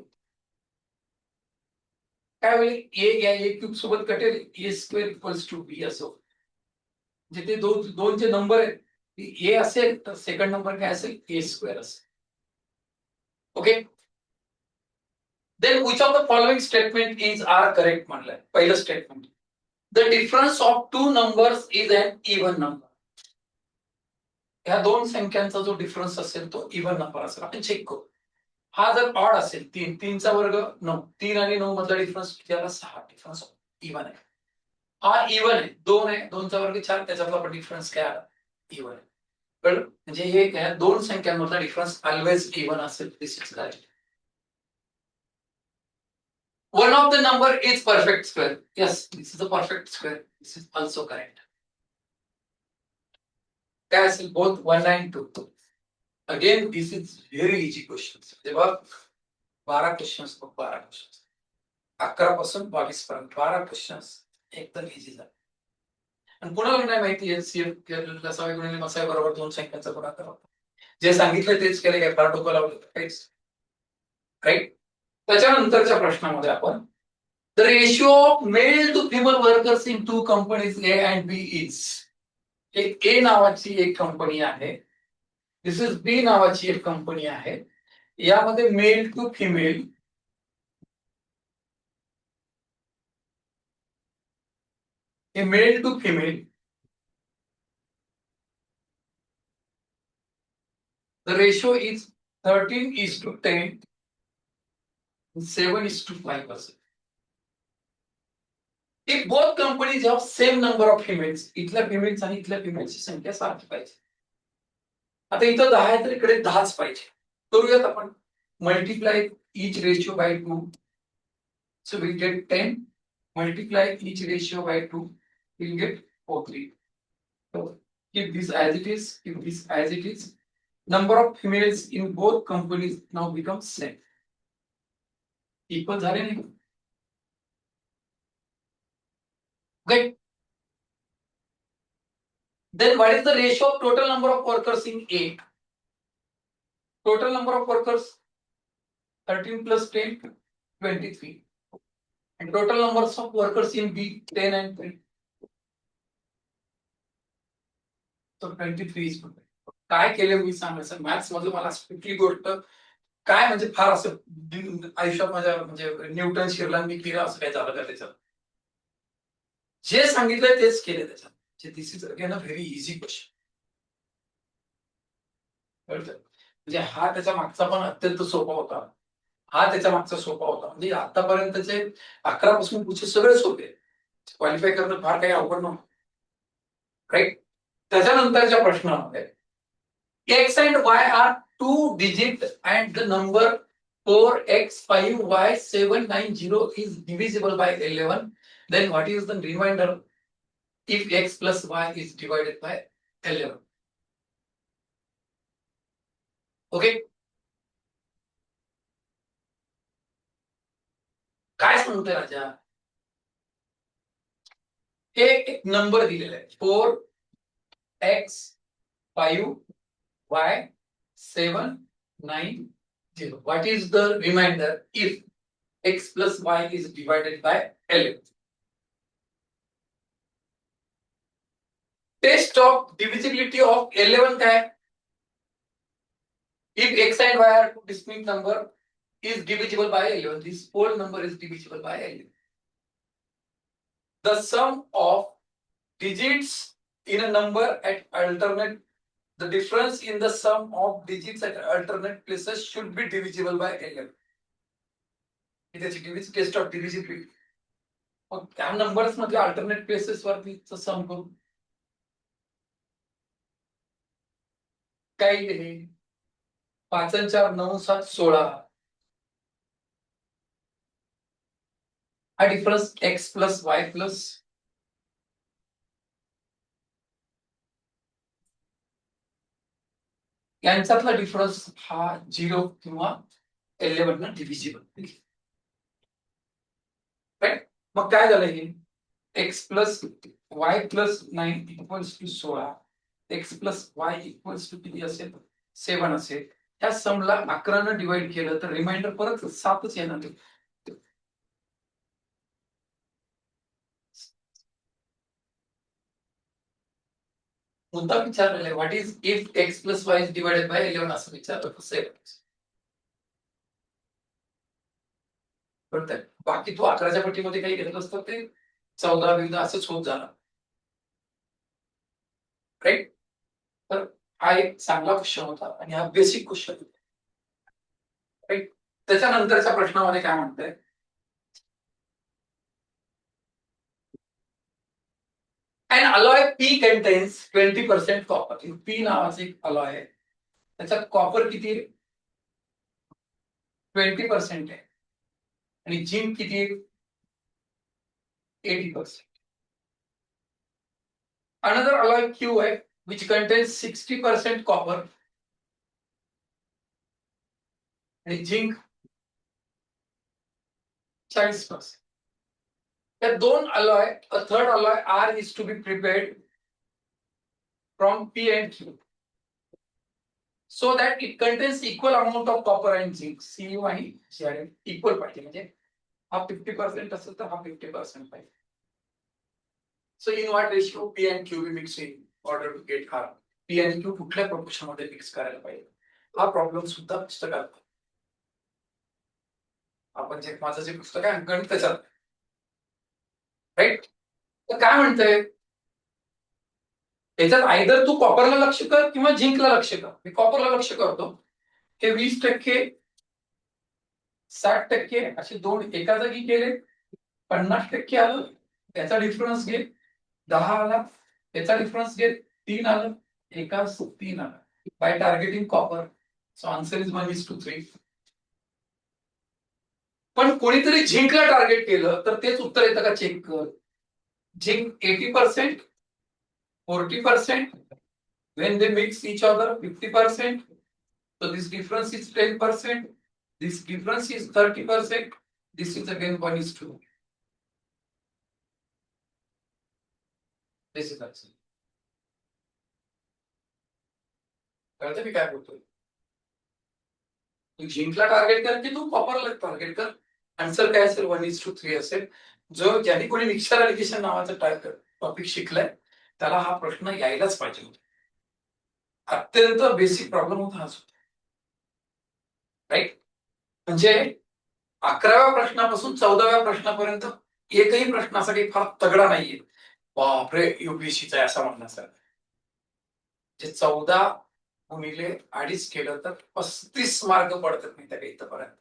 काय होईल, ए या ए क्यूब सोबत कटेल, A square equals to B असो. जिथे दोन जे नंबर आहेत ए असेल तर सेकंड नंबर काय असेल, ए स्क्वेअर असेल. Okay. Then which of the following statement is are correct म्हणलंय. पहिलं statement, the difference of two numbers is an even number. ह्या दोन संख्यांचा जो डिफरन्स असेल तो इव्हन नंबर असेल. आपण चेक करू. हा जर ऑड असेल, 3, 3 चा वर्ग 9, 3 आणि 9 मधला डिफरन्स किती आला, 6. डिफरन्स इव्हन आहे. हा इव्हन आहे. 2 आहे, 2 चा वर्ग 4, त्याच्यातला पण डिफरन्स काय आला, इव्हन आहे. कळलं, म्हणजे हे दोन संख्यांमधला डिफरन्स ऑलवेज इव्हन असेल. This is correct. One of the number is perfect square. Yes, this is a perfect square. This is also correct. काय असेल, both 1 and 2. Again, this is very easy questions. जेव्हा 12 questions, 12 questions, 11 पासून 22 पर्यंत 12 questions एकदम easy झाले. आणि कुणाला नाही माहिती एलसीएम लसावी गुणिले मसावी बरोबर दोन संख्यांचा गुणाकार होतो. जे सांगितलं तेच केले, काय फार डोकं लावलं काहीच, राईट. त्याच्यानंतरच्या प्रश्नामध्ये आपण the ratio of male to female workers in two companies A and B is. एक ए नावाची एक कंपनी आहे, दिस इज बी नावाची एक कंपनी आहे. यामध्ये male to female male to female the ratio is 13:10, 7:5%. If both companies have same number of females, इथल्या females आणि इथल्या फिमेल्सची संख्या सारखी पाहिजे. आता इथं 10 आहे तर इकडे 10च पाहिजे. करूयात आपण, multiply each ratio by 2, so we get 10, multiply each ratio by 2, we'll get O3. So keep this as it is, keep this as it is. Number of females in both companies now becomes same. Equal झाले नाही. Okay. Then what is the ratio of total number of workers in A? Total number of workers 13 plus 10, 23. And total numbers of workers in B 10 and 3. So 23 is good. काय केलं मी सांगायचं maths मध्ये मला कुठली गोष्ट काय म्हणजे फार असं आयुष्यात माझ्या म्हणजे न्यूटन शिरला मी केलं असं काय झालं का त्याच्यात जे सांगितलंय तेच केले त्याच्यात this is again a very easy question कळतं म्हणजे हा त्याच्या मागचा पण अत्यंत सोपा होता हा त्याच्या मागचा सोपा होता म्हणजे आतापर्यंतचे 11 पासून पुढचे सगळे सोपे क्वालिफाय करणं फार काही अवघड नव्हतं राईट त्याच्यानंतरच्या प्रश्नामध्ये x and y are 2 digit and the number 4x 5y 790 is divisible by 11 then what is the remainder if x plus y is divided by 11 okay काय सांगतोय राजा हे एक नंबर दिलेला आहे 4x 5y 790 what is the remainder if x plus y is divided by 11 test of divisibility of 11 काय if x and y are two distinct number is divisible by 11 this whole number is divisible by 11 the sum of digits in a number at alternate the difference in the sum of digits at alternate places should be divisible by 11 it is test of divisibility मग त्या numbers मध्ये alternate places वरती सम करू काय हे 5 आणि 4 9 7 16 हा difference x plus y plus यांच्यातला डिफरन्स हा 0 किंवा 11 ना डिव्हिजिबल राईट मग काय झालं हे x plus y plus 9 equals to 16 x plus y equals to किती असेल 7 असेल या समला 11 ने डिवाइड केलं तर रिमाइंडर परत 7च येणार मुद्दा विचारलेला आहे what is if x plus y is divided by 11 असं विचारलं कसं आहे कळतंय बाकी तू 11च्या पट्टीमध्ये काही घेतलं असतं ते 14 विरुद्ध असंच होत जाणार राईट तर हा एक चांगला क्वेश्चन होता आणि हा बेसिक क्वेश्चन होता राईट त्याच्यानंतरच्या प्रश्नामध्ये काय म्हणतंय An alloy P contains 20% copper. P नावाचा एक alloy आहे त्याच्यात कॉपर किती 20% आहे आणि झिंक किती 80%. Another alloy Q आहे which contains 60% copper आणि झिंक 40%. त्या दोन alloy a third alloy R is to be prepared from P and Q so that it contains equal amount of copper and zinc. Cu आणि Cr equal पाहिजे म्हणजे हा 50% असेल तर हा 50% पाहिजे. So in what ratio P and Q we mix in order to get R? P and Q कुठल्या proportion मध्ये मिक्स करायला पाहिजे हा प्रॉब्लेम सुद्धा पुस्तकात आपण जे माझं जे पुस्तक आहे गणिताचं राईट तर काय म्हणतंय त्याच्यात आयदर तू कॉपरला लक्ष कर किंवा झिंकला लक्ष कर मी कॉपरला लक्ष करतो हे 20% 60% असे दोन एका जागी केले 50% आलं त्याचा डिफरन्स घे 10 आला त्याचा डिफरन्स घे 3 आलं एका 3 आलं by targeting copper so answer is 1:3 पण कोणीतरी झिंकला टार्गेट केलं तर तेच उत्तर येतं का चेक कर Zinc 80%, 40%. When they mix each other, 50%. So this difference is 10%. This difference is 30%. This is again 1:2. This is answer. कळतं मी काय बोलतोय? तू जिंकला टार्गेट कर की तू कॉपरला टार्गेट कर. आन्सर काय असेल 1:3 असेल. जो ज्यांनी कोणी मिक्सर ऍलिगेशन नावाचा टॉपिक शिकलाय त्याला हा प्रश्न यायलाच पाहिजे होता. अत्यंत बेसिक प्रॉब्लेम होता हा. राईट. म्हणजे 11व्या प्रश्नापासून 14व्या प्रश्नापर्यंत एकही प्रश्नासाठी फार तगडा नाहीये. बापरे युपीएससीचा आहे असं म्हणण्यासारखं. जे 14 गुणिले 2.5 केलं तर 35 मार्क पडतात नाही त्या इथपर्यंत.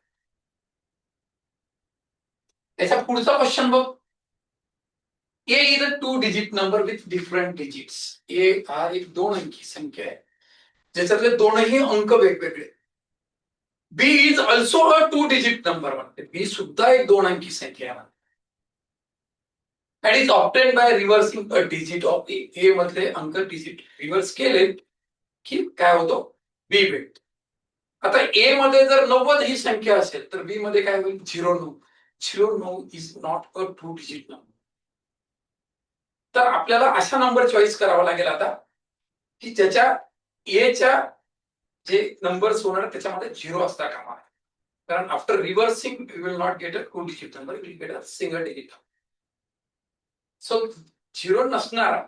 त्याचा पुढचा क्वेश्चन बघ. A is a 2-digit number with different digits. A हा एक 2 अंकी संख्या आहे ज्याच्यातले दोनही अंक वेगवेगळे. B is also a 2-digit number म्हणते. B सुद्धा एक 2 अंकी संख्या आहे. And is obtained by reversing a digit of A. A मधले अंक डिजिट रिव्हर्स केले की काय होतो B भेटतो. आता A मध्ये जर 90 ही संख्या असेल तर B मध्ये काय होईल 09. 09 is not a 2-digit number. तर आपल्याला असा नंबर चॉईस करावा लागेल आता की ज्याच्या A च्या जे नंबर्स होणार त्याच्यामध्ये 0 असता कामा नये. कारण after reversing you will not get a 2-digit number, you will get a single digit. So 0 नसणार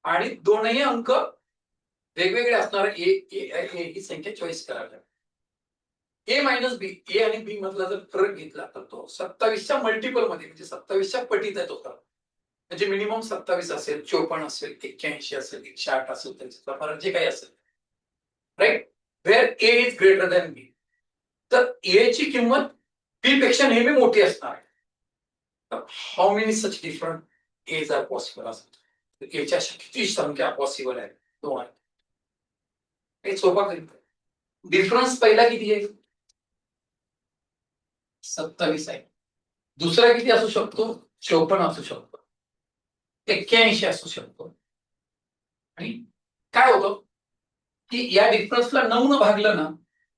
आणि दोनही अंक वेगवेगळे असणार ही संख्या चॉईस करावी लागेल. ए मायनस बी, ए आणि बी मधला जर फरक घेतला तर तो 27च्या मल्टिपल मध्ये म्हणजे 27च्या पटीत आहे तो फरक. म्हणजे मिनिमम 27 असेल, 54 असेल, 81 असेल, 108 असेल, त्याचा फरक जे काही असेल. Right. Where A is greater than B. तर ए ची किंमत बी पेक्षा नेहमी मोठी असणार आहे. How many such different age are possible असतात. एच्या किती संख्या पॉसिबल आहे? 2 आहे. हे सोपा करीत. डिफरन्स पहिला किती आहे? 27 आहे. दुसरा किती असू शकतो? 54 असू शकतो, 81 असू शकतो. आणि काय होतं की या डिफरन्सला 9 न भागलं ना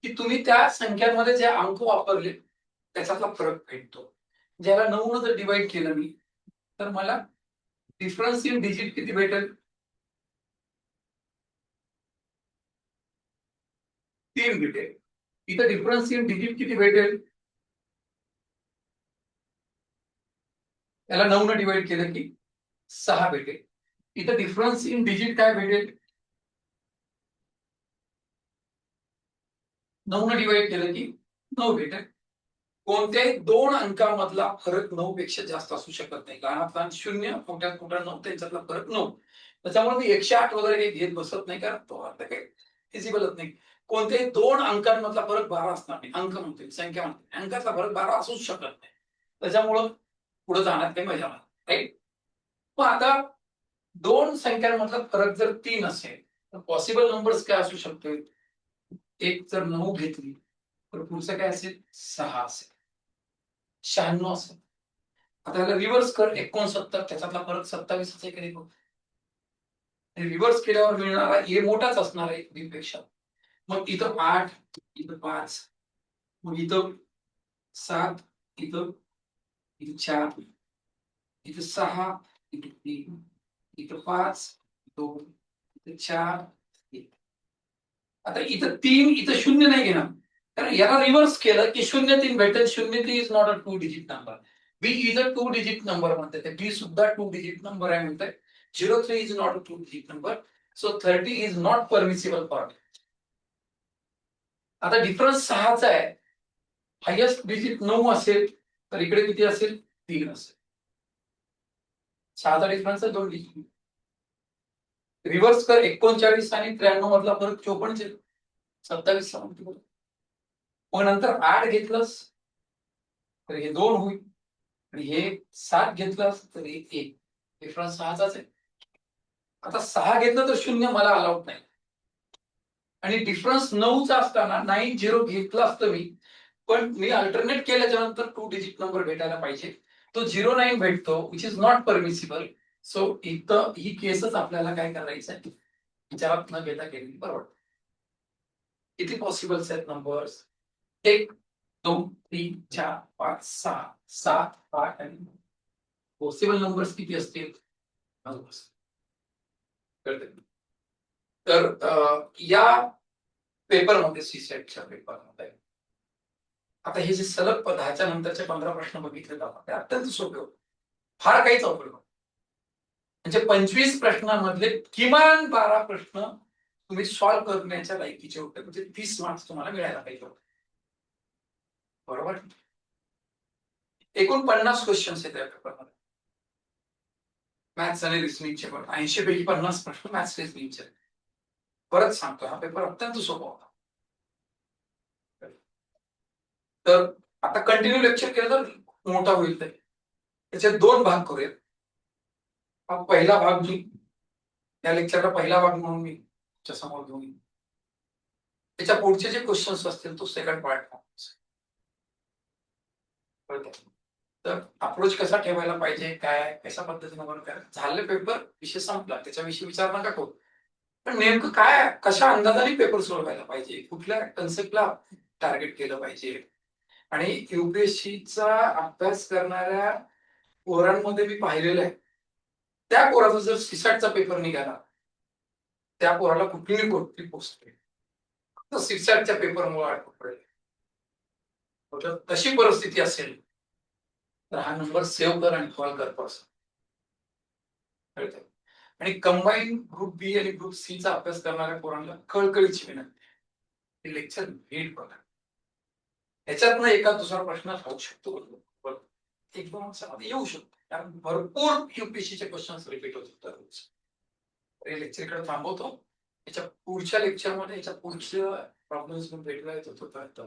की तुम्ही त्या संख्यांमध्ये जे अंक वापरले त्याच्यातला फरक भेटतो. ज्याला 9 न जर डिवाइड केलं मी तर मला डिफरन्स इन डिजिट किती भेटेल? 3 भेटेल. इथं डिफरन्स इन डिजिट किती भेटेल? त्याला 9 न डिवाइड केलं की 6 भेटेल. इथं डिफरन्स इन डिजिट काय भेटेल? 9 न डिवाइड केलं की 9 भेटेल. कोणत्याही 2 अंकामधला फरक 9 पेक्षा जास्त असू शकत नाही. लहानात लहान 0, मोठ्यात मोठा 9, त्यांच्यातला फरक 9. त्याच्यामुळे मी 108 वगैरे काही घेत बसत नाही कारण तो आता काही फिजिबलच नाही. कोणत्याही 2 अंकांमधला फरक 12 असणार नाही. अंक म्हणते, संख्या म्हणते, अंकातला फरक 12 असूच शकत नाही. त्याच्यामुळं पुढे जाण्यात काही मजा नाही. राईट. मग आता 2 संख्यांमधला फरक जर 3 असेल तर पॉसिबल नंबर्स काय असू शकतो? एक जर 9 घेतली तर पुढचं काय असेल? 6 असेल, 96 असेल. आता याला रिव्हर्स कर, 69, त्याच्यातला फरक 27 आहे की नाही? रिव्हर्स केल्यावर मिळणारा ए मोठाच असणार आहे बी पेक्षा. मग इथं 8, इथं 5, मग इथं 7, इथं 4, इथं 6, इथं 3, इथं 5, 2, इथं 4. आता इथं 3, इथं 0 नाही घेणार कारण याला रिव्हर्स केलं की 0-3 भेटेल. 0-3 is not a 2-digit number. B is a 2-digit number म्हणते. बी सुद्धा 2-digit नंबर आहे म्हणते. 03 is not a 2-digit number. So 30 is not permissible for. आता डिफरन्स 6चा आहे. हायेस्ट डिजिट 9 असेल तर इकडे किती असेल? 3 असेल. 6चा डिफरन्स आहे 2 डिजिट. रिव्हर्स कर, 39 आणि 93 मधला फरक 54 चे 27 सांगतो. मग नंतर 8 घेतलंस तर हे 2 होईल आणि हे 7 घेतलंस तर हे 1. डिफरन्स 6चाच आहे. आता 6 घेतलं तर 0 मला अलाउड नाही आणि डिफरन्स 9चा असताना 90 घेतलं असतं मी, पण मी अल्टरनेट केल्याच्या नंतर 2 डिजिट नंबर भेटायला पाहिजे. तो 09 भेटतो, which is not permissible. So इथं ही केसच आपल्याला काय करायचं आहे, विचारात न घेता केलेली परवडते. किती पॉसिबल्स आहेत नंबर्स? 1, 2, 3, 4, 5, 6, 7, 8 आणि पॉसिबल नंबर्स किती असतील? 9 असतील. कळतंय? तर या पेपरमध्ये सीसेटच्या पेपरमध्ये आता हे जे सलग 10च्या नंतरचे 15 प्रश्न बघितले जातात ते अत्यंत सोपे होते. फार काहीच अवघड नव्हतं. म्हणजे 25 प्रश्नांमधले किमान 12 प्रश्न तुम्ही सॉल्व्ह करण्याच्या लायकीचे होते. म्हणजे 30 मार्क्स तुम्हाला मिळायला पाहिजे होते. बरोबर? एकूण 50 क्वेश्चन्स आहेत या पेपरमध्ये. मॅथ्स आणि रिझनिंगचे पण 80 पैकी 50 प्रश्न मॅथ्स रिझनिंगचे. परत सांगतो हा पेपर अत्यंत सोपा होता. तर आता कंटिन्यू लेक्चर केलं तर मोठा होईल ते. त्याचे 2 भाग करूयात. हा पहिला भाग मी या लेक्चरचा पहिला भाग म्हणून मी तुमच्या समोर घेऊन येईन. त्याच्या पुढचे जे क्वेश्चन्स असतील तो सेकंड पार्ट. तर अप्रोच कसा ठेवायला पाहिजे, काय कशा पद्धतीने वर्क करायचं. झाले पेपर, विषय संपला, त्याच्याविषयी विचार नका करू. पण नेमकं काय, कशा अंदाजाने पेपर सोडवायला पाहिजे, कुठल्या कन्सेप्टला टार्गेट केलं पाहिजे. आणि युपीएससीचा अभ्यास करणाऱ्या पोरांमध्ये मी पाहिलेलं आहे, त्या पोराचा जर सीसॅटचा पेपर निघाला, त्या पोराला कुठलीही कोणती पोस्ट मिळेल. फक्त सीसॅटच्या पेपरमुळे अडकून पडेल. तर तशी परिस्थिती असेल तर हा नंबर सेव्ह कर आणि कॉल कर पर्सन. कळतंय? आणि कंबाईन ग्रुप बी आणि ग्रुप सी चा अभ्यास करणाऱ्या पोरांना कळकळीची विनंती, हे लेक्चर नीट बघा. ह्याच्यातनं एका दुसरा प्रश्न राहू शकतो, एक दोन वर्षामध्ये येऊ शकतो, कारण भरपूर युपीएससीचे क्वेश्चन रिपीट होतात दररोज. हे लेक्चर इकडे थांबवतो. याच्या पुढच्या लेक्चरमध्ये याच्या पुढच्या प्रॉब्लेम्स भेटला येतो तोपर्यंत